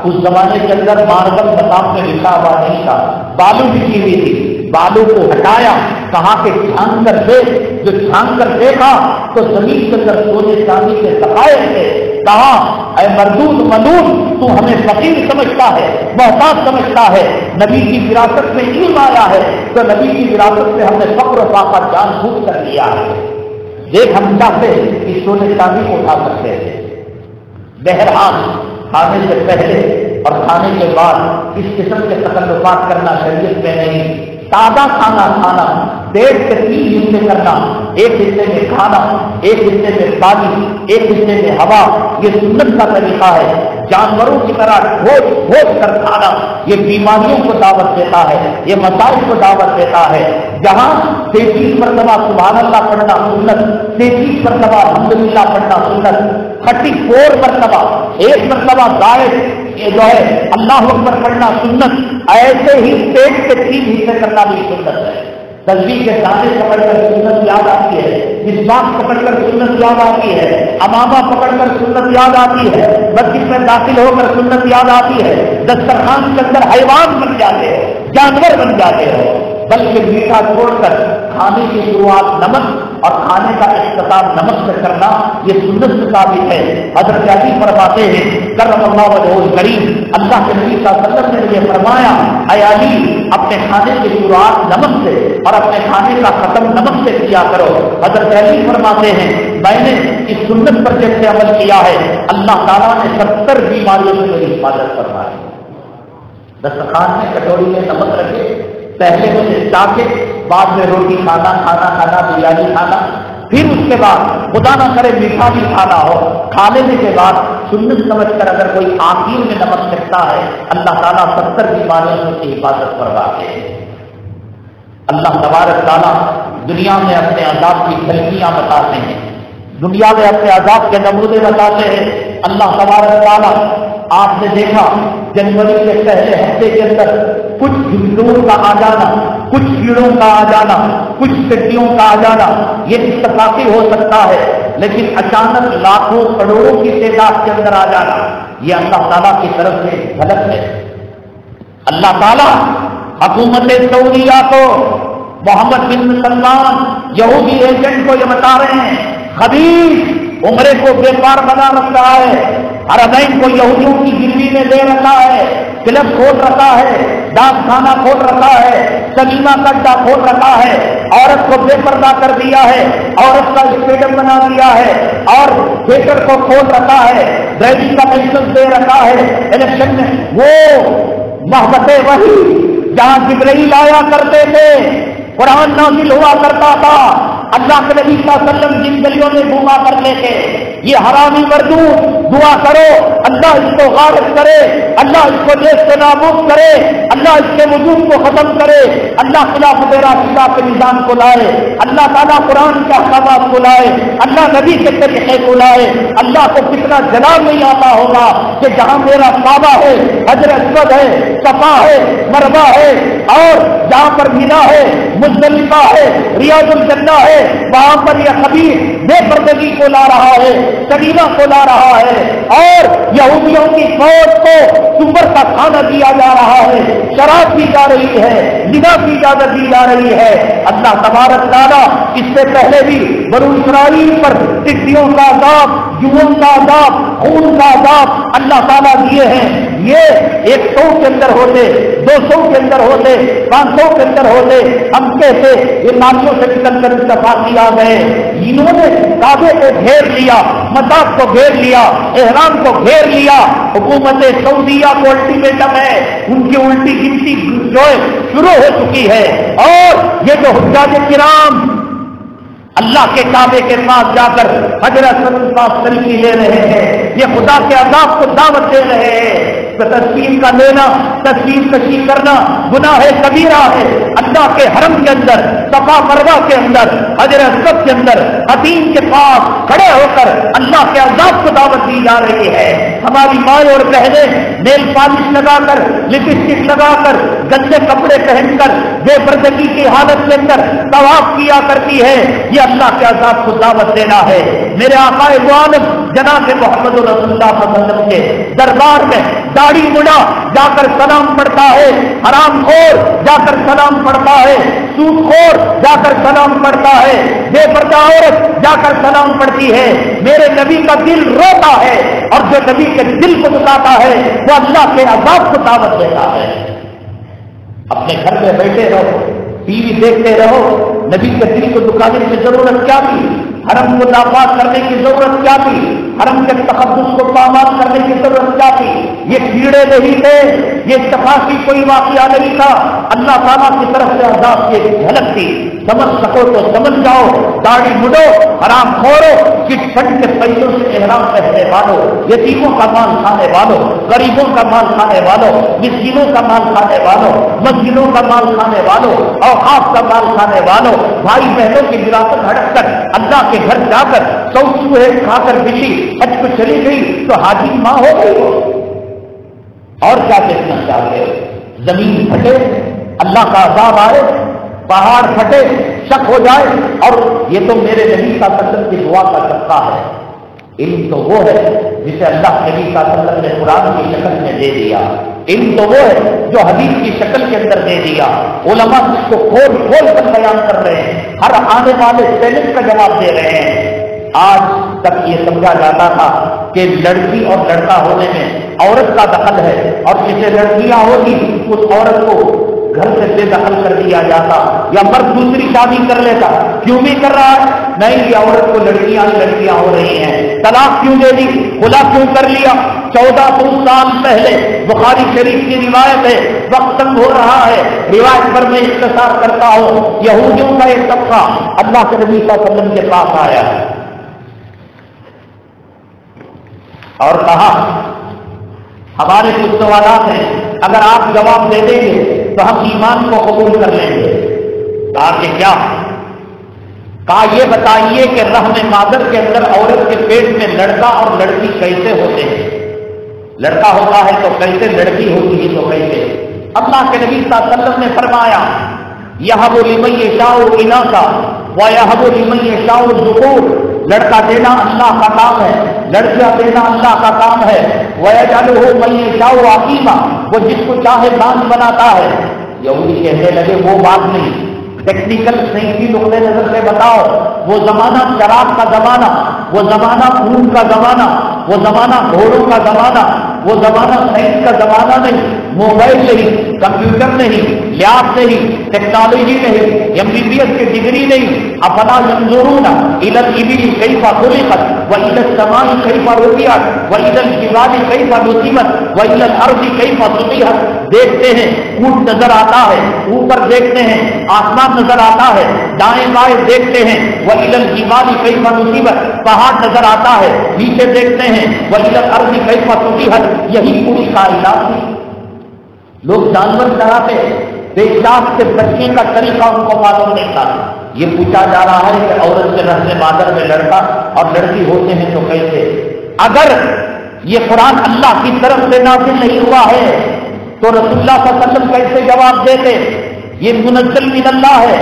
اس زمانے کے اندر ماربل مقام میں لکھا ہوا نہیں تھا، بالو بچھی ہوئی تھی. بالو کو ہٹایا، کہا کہ چھان کر دیکھ. جو چھان کر دیکھا تو زمین کے اندر سونے چاندی کے ذخائر تھے. کہا اے مردود ملون، تو ہمیں فقیر سمجھتا ہے، محتاج سمجھتا ہے، نبی کی وراثت میں علم آیا ہے تو نبی کی وراثت میں ہم نے فقر و فاقہ جان بوجھ کر لیا ہے. دیکھ ہم چاہتے کہ سونے چاندی کو اٹھا سکتے ہیں. بہرحال کھانے سے پہلے اور کھانے کے بعد اس قسم کے تکلفات کرنا شریعت میں نہیں. تازہ کھانا پیٹ کے 3 حصے کرنا، ایک حصے میں کھانا، ایک حصے میں پانی، ایک حصے میں ہوا، یہ سنت کا طریقہ ہے. جانوروں کی طرح ٹھوس کر کھانا یہ بیماریوں کو دعوت دیتا ہے، یہ مسائل کو دعوت دیتا ہے. جہاں 33 مرتبہ سبحان اللہ پڑھنا سنت، 33 مرتبہ الحمدللہ پڑھنا سنت، 34 مرتبہ، 1 مرتبہ زائد یہ جو ہے اللہ اکبر پڑھنا سنت. ایسے ہی پیٹ کے 3 حصے کرنا بھی سنت ہے. تسبیح کے دانے پکڑ کر سنت یاد آتی ہے، مسواک پکڑ کر سنت یاد آتی ہے، امامہ پکڑ کر سنت یاد آتی ہے، مسجد میں داخل ہو کر سنت یاد آتی ہے. دسترخوان کے اندر حیوان بن جاتے ہیں، جانور بن جاتے ہیں. بلکہ میٹھا چھوڑ کر کھانے کی شروعات نمک اور کھانے کا اختتام نمک سے کرنا یہ سنت سے ثابت ہے. حضرت علی فرماتے ہیں کرم اللہ وجہہ الکریم، اللہ کے نبی صلی اللہ علیہ وسلم نے یہ فرمایا اے علی اپنے کھانے کی شروعات نمک سے اور اپنے کھانے کا ختم نمک سے کیا کرو. حضرت علی فرماتے ہیں میں نے اس سنت پر جیسے عمل کیا ہے اللہ تعالیٰ نے 70 بیماریوں سے میری حفاظت فرمائی. دسترخوان میں کٹوری میں نمک رکھے، پہلے مجھے چاکے، بعد میں روٹی کھانا، بریانی کھانا، پھر اس کے بعد خدا نہ کرے میٹھا بھی کھانا ہو. کھا لینے کے بعد سنت سمجھ کر اگر کوئی آخر میں نمک چھٹتا ہے اللہ تعالیٰ 70 بیماریوں سے اس کی حفاظت فرماتے ہیں. اللہ تبارک تعالیٰ دنیا میں اپنے عذاب کی جھلکیاں بتاتے ہیں، دنیا میں اپنے عذاب کے نمونے بتاتے ہیں. اللہ تبارک تعالیٰ آپ نے دیکھا جنوری کے پہلے ہفتے کے اندر کچھ جھنڈوں کا آ جانا، کچھ کیڑوں کا آ جانا، کچھ ٹڈیوں کا آ جانا یہ اتفاقی ہو سکتا ہے، لیکن اچانک لاکھوں کروڑوں کی تعداد کے اندر آ جانا یہ اللہ تعالیٰ کی طرف سے غلط ہے. اللہ تعالیٰ حکومت سعودیہ کو، محمد بن سلمان یہودی ایجنٹ کو یہ بتا رہے ہیں خبیث عمرے کو بیکار بنا رکھ رہا ہے، حرمین کو یہودیوں کی گروی میں دے رکھا ہے، کلب کھول رکھا ہے، ڈاک خانہ کھول رکھا ہے، سنیما کا اڈا کھول رکھا ہے، عورت کو بے پردہ کر دیا ہے، عورت کا اسٹیڈیم بنا دیا ہے اور تھیٹر کو کھول رکھا ہے، ڈرائیونگ کا لائسنس دے رکھا ہے الیکشن میں۔ وہ محبت وحی جہاں جبرائیل آیا کرتے تھے، قرآن نازل ہوا کرتا تھا، اللہ کے نبی صلی اللہ علیہ وسلم جن گلیوں میں گھوما کرتے تھے، یہ حرامی مردود دعا کرو اللہ اس کو غارت کرے، اللہ اس کو دیش سے نابود کرے، اللہ اس کے وجود کو ختم کرے، اللہ خلافت راشدہ کے نظام کو لائے، اللہ تعالیٰ قرآن کے احکامات کو لائے، اللہ نبی کے طریقے کو لائے۔ اللہ کو کتنا جلال نہیں آتا ہوگا کہ جہاں میرا کعبہ ہے، حجر اسود ہے، صفا ہے، مروہ ہے، اور جہاں پر مینا ہے، مزدلفہ ہے، ریاض الجنہ ہے، وہاں پر یہ خبیث بے پردگی کو لا رہا ہے، سلیمہ کو لا رہا ہے، اور یہودیوں کی فوج کو سور کا کھانا دیا جا رہا ہے، شراب پی جا رہی ہے، زنا کی اجازت دی جا رہی ہے۔ اللہ تبارک تعالیٰ اس سے پہلے بھی بنو اسرائیل پر ٹڈیوں کا عذاب، جوؤں کا عذاب، خون کا عذاب اللہ تعالیٰ دیے ہیں۔ یہ 100 کے اندر ہوتے، 200 کے اندر ہوتے، 500 کے اندر ہوتے، ہم کہتے یہ نالیوں سے نکل کر اتفاقی آ گئے۔ انہوں نے کعبے کو گھیر لیا، مطاف کو گھیر لیا، احرام کو گھیر لیا۔ حکومت سعودیہ کو الٹیمیٹم ہے، ان کی الٹی گنتی جو ہے شروع ہو چکی ہے، اور یہ جو حجاج کرام اللہ کے کعبے کے پاس جا کر حضرت صلی اللہ علیہ وسلم سلفی لے رہے ہیں، یہ خدا کے عذاب کو دعوت دے رہے ہیں۔ تصویر کا لینا، تصویر کشی کرنا گناہ کبیرہ ہے۔ اللہ کے حرم کے اندر، صفا مروہ کے اندر، حجر اسود کے اندر، حتیم کے پاس کھڑے ہو کر اللہ کے عذاب کو دعوت دی جا رہی ہے۔ ہماری مائیں اور بہنیں نیل پالش لگا کر، لپسٹک لگا کر، گندے کپڑے پہن کر بے پردگی کی حالت کے اندر طواف کیا کرتی ہے، یہ اللہ کے عذاب کو دعوت دینا ہے۔ میرے آقا عالم جناب محمد رسول اللہ صلی اللہ علیہ وسلم کے دربار میں داڑھی مڑا جا کر سلام پڑھتا ہے، حرام خور جا کر سلام پڑھتا ہے، سود خور جا کر سلام پڑھتا ہے، بے پردہ عورت جا کر سلام پڑھتی ہے۔ میرے نبی کا دل روتا ہے، اور جو نبی کے دل کو دکھاتا ہے وہ اللہ کے عذاب کو دعوت دیتا ہے۔ اپنے گھر میں بیٹھے رہو، ٹی وی دیکھتے رہو، نبی کے دل کو دکھانے کی ضرورت کیا تھی؟ حرم کو نافذ کرنے کی ضرورت کیا تھی؟ حرم کے تقدس کو پامال کرنے کی ضرورت کیا تھی؟ یہ کیڑے نہیں تھے، یہ اتفاقی کوئی واقعہ نہیں تھا، اللہ تعالیٰ کی طرف سے عذاب کی جھلک تھی۔ سمجھ سکو تو سمجھ جاؤ، داڑھی مڈو، حرام خورو، چٹ فنڈ کے پیسوں سے احرام پہننے والوں، یتیموں کا مال کھانے والوں، غریبوں کا مال کھانے والوں، مسکینوں کا مال کھانے والوں، مسجدوں کا مال کھانے والوں، اوقاف کا مال کھانے والوں، بھائی بہنوں کی وراثت ہڑپ کر اللہ کے گھر جا کر 100 چوہے کھا کر بچی حج کو چلی گئی تو حاجی ماں ہو گئی ہو۔ اور کیا دیکھنا چاہتے ہو؟ زمین پھٹے، اللہ کا عذاب آئے، پہاڑ پھٹے، شک ہو جائے، اور یہ تو میرے نبی صلی اللہ علیہ وسلم کی دعا کا صدقہ ہے۔ علم تو وہ ہے جسے اللہ نبی صلی اللہ علیہ وسلم نے قرآن کی شکل میں دے دیا، علم تو وہ ہے جو حدیث کی شکل کے اندر دے دیا۔ علماء اس کو کھول کھول کر بیان کر رہے ہیں، ہر آنے والے چیلنج کا جواب دے رہے ہیں۔ آج تک یہ سمجھا جاتا تھا کہ لڑکی اور لڑکا ہونے میں عورت کا دخل ہے، اور جسے لڑکیاں ہوتی اس عورت کو گھر سے بے دخل کر دیا جاتا، یا مرد دوسری شادی کر لیتا۔ کیوں بھی کر رہا ہے؟ نہیں، یہ عورت کو لڑکیاں ہو رہی ہیں، طلاق کیوں دے دی، خلا کیوں کر لیا؟ 1400 سال پہلے بخاری شریف کی روایت ہے، وقت تنگ ہو رہا ہے، روایت پر میں اختصار کرتا ہوں۔ یہودیوں کا ایک طبقہ اللہ کے نبی صلی اللہ علیہ وسلم کے پاس آیا اور کہا ہمارے کچھ سوالات ہیں، اگر آپ جواب دے دیں گے تو ہم ایمان کو قبول کر لیں گے۔ کہا کہ کیا؟ کہا یہ بتائیے کہ رحم مادر کے اندر عورت کے پیٹ میں لڑکا اور لڑکی کیسے ہوتے ہیں؟ لڑکا ہوتا ہے تو کیسے، لڑکی ہوتی ہے تو کیسے؟ اللہ کے نبی صلی اللہ علیہ وسلم نے فرمایا یہب لمن یشاء اناثا ویہب لمن یشاء الذکور، لڑکا دینا اللہ کا کام ہے، لڑکیاں دینا اللہ کا کام ہے۔ وَيَجْعَلُهُ مَن يَشَاءُ عَقِيمًا، وہ جس کو چاہے باندھ بناتا ہے۔ یہودی کہنے لگے وہ بات نہیں، ٹیکنیکل سائنسی نقطۂ نظر سے بتاؤ، وہ زمانہ شراب کا زمانہ، وہ زمانہ خون کا زمانہ، وہ زمانہ گھوڑوں کا زمانہ، وہ زمانہ سائنس کا زمانہ نہیں، موبائل نہیں، کمپیوٹر نہیں، لیاب نہیں، ٹیکنالوجی نہیں، MBBS کی ڈگری نہیں۔ افلا ينظرون الى الابل كيف خلقت والى السماء كيف رفعت والى الجبال كيف نصبت والى الارض كيف سطحت۔ دیکھتے ہیں اونٹ نظر آتا ہے، اوپر دیکھتے ہیں آسمان نظر آتا ہے، دائیں بائیں دیکھتے ہیں والى الجبال كيف نصبت، پہاڑ نظر آتا ہے، نیچے دیکھتے ہیں والى الارض كيف سطحت۔ یہی پوری کائنات ہے۔ لوگ جانور چراتے پیشاب کے بچنے کا طریقہ ان کو معلوم نہیں تھا۔ یہ پوچھا جا رہا ہے کہ عورت کے رحم مادر میں لڑکا اور لڑکی ہوتے ہیں تو کیسے؟ اگر یہ قرآن اللہ کی طرف سے نازل نہیں ہوا ہے تو رسول اللہ صلی اللہ علیہ وسلم کیسے جواب دیتے؟ یہ منزل من اللہ ہے،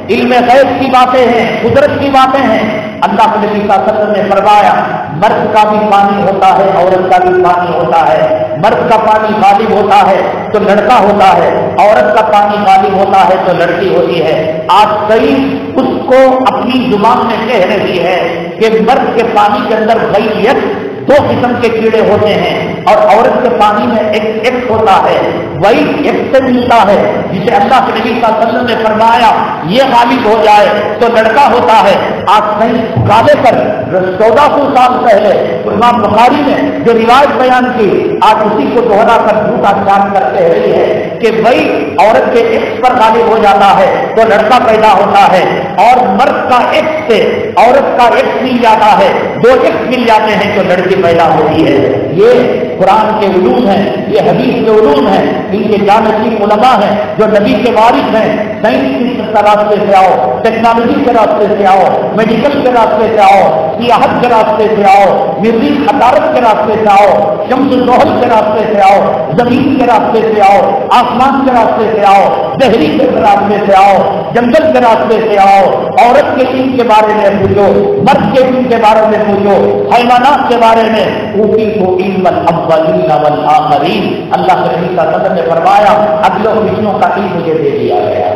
علم غیب کی باتیں ہیں، قدرت کی باتیں ہیں۔ اللہ کے نبی صلی اللہ علیہ وسلم نے فرمایا مرد کا بھی پانی ہوتا ہے، عورت کا بھی پانی ہوتا ہے۔ مرد کا پانی غالب ہوتا ہے تو لڑکا ہوتا ہے، عورت کا پانی غالب ہوتا ہے تو لڑکی ہوتی ہے۔ آج کئی اس کو اپنی زبان میں کہہ رہی ہے کہ مرد کے پانی کے اندر غیت دو قسم کے کیڑے ہوتے ہیں اور عورت کے پانی میں ایک ہوتا ہے، وہی ایک سے ملتا ہے جسے اللہ کے نبی صلی اللہ علیہ وسلم نے فرمایا یہ غالب ہو جائے تو لڑکا ہوتا ہے۔ آج کہیں گالے پر 1400 سال پہلے امام بخاری نے جو روایت بیان کی آج اسی کو دوہرا کر جھوٹا چار کرتے رہی ہے کہ بھائی عورت کے ایکس پر غالب ہو جاتا ہے تو لڑکا پیدا ہوتا ہے، اور مرد کا ایکس سے عورت کا ایکس مل جاتا ہے، دو ایکس مل جاتے ہیں تو لڑکی پیدا ہوتی ہے۔ یہ قرآن کے علوم ہیں، یہ حدیث کے علوم ہیں، ان کے جانشین علماء ہیں جو نبی کے وارث ہیں۔ سائنس کے راستے سے آؤ، ٹیکنالوجی کے راستے سے آؤ، میڈیکل کے راستے سے آؤ، سیاحت کے راستے سے آؤ، مرزی حضارت کے راستے سے آؤ، شمس الزحل کے راستے سے آؤ، زمین کے راستے سے آؤ، آسمان کے راستے سے آؤ، دہلی کے راستے سے آؤ، جنگل کے راستے سے آؤ، عورت کے دین کے بارے میں پوچھو، مرد کے دین کے بارے میں پوچھو، حیوانات کے بارے میں اوتیتو علم الاولین والآخرین۔ اللہ کے نبی صلی اللہ علیہ وسلم نے فرمایا اگلوں پچھلوں کا علم مجھے دے دیا گیا،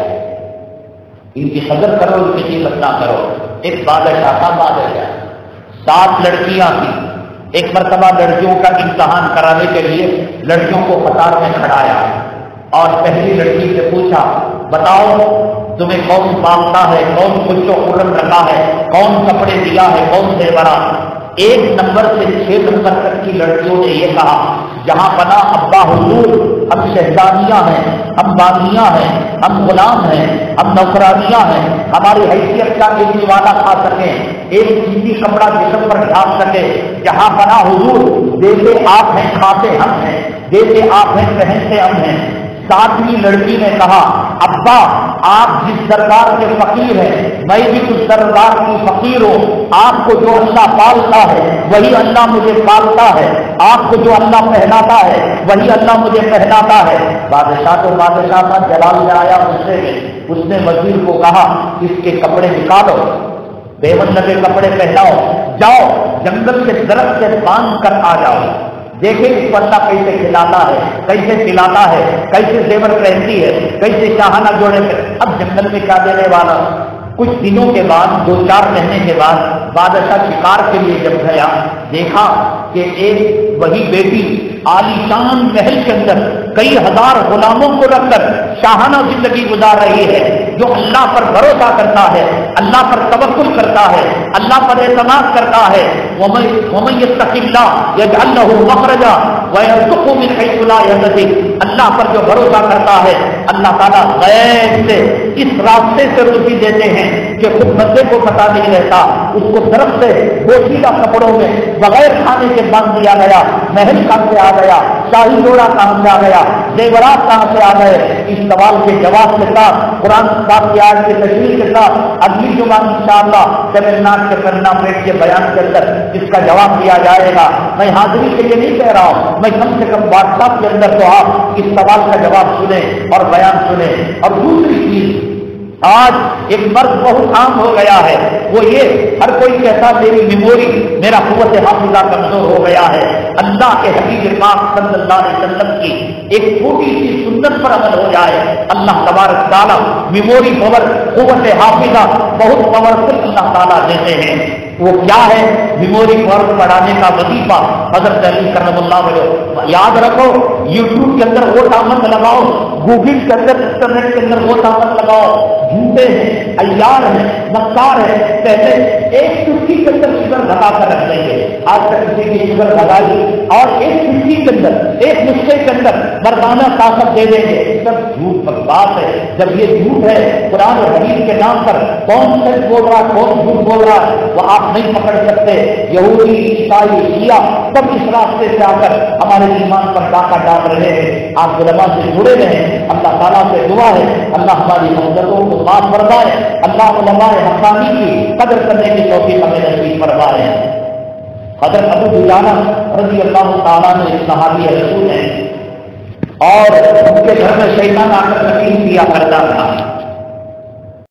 ان کی قدر کرو، ان کی قیمت نہ کرو۔ ایک بادشاہ کا بادشاہ 7 لڑکیاں تھیں۔ ایک مرتبہ لڑکیوں کا امتحان کرانے کے لیے لڑکیوں کو قطار میں کھڑایا اور پہلی لڑکی سے پوچھا بتاؤ تمہیں کون پالتا ہے، کون کچھ خرم رکھا ہے، کون کپڑے دیا ہے، کون سے بڑا؟ 1 نمبر سے 6 نمبر تک کی لڑکیوں نے یہ کہا جہاں بنا ابا حضور ہم شہزادیاں ہیں، ہم باغیاں ہیں، ہم غلام ہیں، ہم نوکرانیاں ہیں، ہماری حیثیت کا ایک دیوانہ کھا سکیں، ایک چیزی کپڑا جسم پر ڈھانپ سکے۔ جہاں بنا حضور دیتے آپ ہیں، کھاتے ہم ہیں، دیتے آپ ہیں، پہنتے ہم ہیں۔ 7ویں لڑکی نے کہا ابا آپ جس دربار کے فقیر ہیں میں بھی اس دربار کی فقیر ہوں، آپ کو جو اللہ پالتا ہے وہی اللہ مجھے پالتا ہے، آپ کو جو اللہ پہناتا ہے وہی اللہ مجھے پہناتا ہے۔ بادشاہ تو بادشاہ کا جلال میں آیا غصے میں، اس نے وزیر کو کہا اس کے کپڑے نکالو، بیون لگے کپڑے پہناؤ، جاؤ جنگل کے درخت سے باندھ کر آ جاؤ، دیکھیں اس کو اللہ کیسے کھلاتا ہے، کیسے پلاتا ہے، کیسے زیور پہنتی ہے، کیسے شاہانہ جوڑے پہ۔ اب جنگل میں کیا دینے والا؟ کچھ دنوں کے بعد 2-4 مہینے کے بعد بادشاہ شکار کے لیے جب گیا دیکھا کہ ایک وہی بیٹی عالیشان محل کے اندر کئی ہزار غلاموں کو رکھ کر شاہانہ زندگی گزار رہی ہے، جو اللہ پر بھروسہ کرتا ہے، اللہ پر توکل کرتا ہے، اللہ پر اعتماد کرتا ہے۔ وَمَن يَتَّقِ اللَّهَ يَجْعَل لَّهُ مَخْرَجًا وَيَرْزُقْهُ مِنْ حَيْثُ لَا يَحْتَسِبُ۔ اللہ پر جو بھروسہ کرتا ہے اللہ تعالیٰ غیب سے اس راستے سے روزی دیتے ہیں کہ خود بندے کو پتہ نہیں رہتا۔ اس کو درخت سے پوشیدہ کپڑوں میں بغیر کھانے کے باندھ دیا گیا، محل کہاں سے آ گیا، شاہی جوڑا کہاں سے آ گیا، زیورات کہاں سے آ گئے؟ اس سوال کے جواب کے ساتھ قرآن پاک کی آیت کی تشریح کے ساتھ اگلی جمعہ انشاءاللہ تمل ناڈ کے پرنا پیٹ کے بیان کے اندر اس کا جواب دیا جائے گا۔ میں حاضری کے لیے نہیں کہہ رہا ہوں، میں کم سے کم واٹس ایپ کے اندر تو آپ اس سوال کا جواب سنیں اور بیان سنیں۔ اور دوسری چیز، آج ایک مرض بہت عام ہو گیا ہے، وہ یہ ہر کوئی کہتا میری میموری، میرا قوت حافظہ کمزور ہو گیا ہے۔ اللہ کے حبیب پاک صلی اللہ علیہ وسلم کی ایک چھوٹی سی سنت پر عمل ہو جائے، اللہ تبارک تعالیٰ میموری پاور، قوت حافظہ بہت پاورفل اللہ تعالیٰ دیتے ہیں۔ وہ کیا ہے؟ میموری کارڈ بڑھانے کا وظیفہ حضرت علی کرم اللہ وجہ۔ یاد رکھو، یوٹیوب کے اندر وہ طاقت لگاؤ، گوگل کے اندر، انٹرنیٹ کے اندر وہ طاقت لگاؤ، جھوٹے ہیں، عیار ہیں، مکار ہیں، پہلے ایک چٹکی کے اندر شوگر لگا کر رکھ دیں گے، آج تک کسی کی شوگر لگا لی، اور ایک چٹکی کے اندر، ایک نسخے کے اندر مردانہ طاقت دے دیں گے، سب جھوٹ پر بات ہے۔ جب یہ جھوٹ ہے، قرآن اور حدیث کے نام پر کون سچ بول رہا ہے، کون جھوٹ بول رہا ہے، وہ آپ نہیں پکڑ سکتے۔ یہودی، عیسائی، شیعہ سب اس راستے سے آ کر ہمارے ایمان پر ڈاکہ ڈال رہے ہیں۔ آپ علماء سے جڑے رہیں، اللہ تعالیٰ سے دعا ہے اللہ ہماری مقدروں کو معاف فرمائے، اللہ علماء حقانی کی قدر کرنے کی توفیق ہمیں نصیب فرمائے۔ حضرت ابو دجانہ رضی اللہ تعالیٰ نے صحابی رسول ہیں، اور ان کے گھر میں شیطان آ کر تکلیف دیا کرتا تھا۔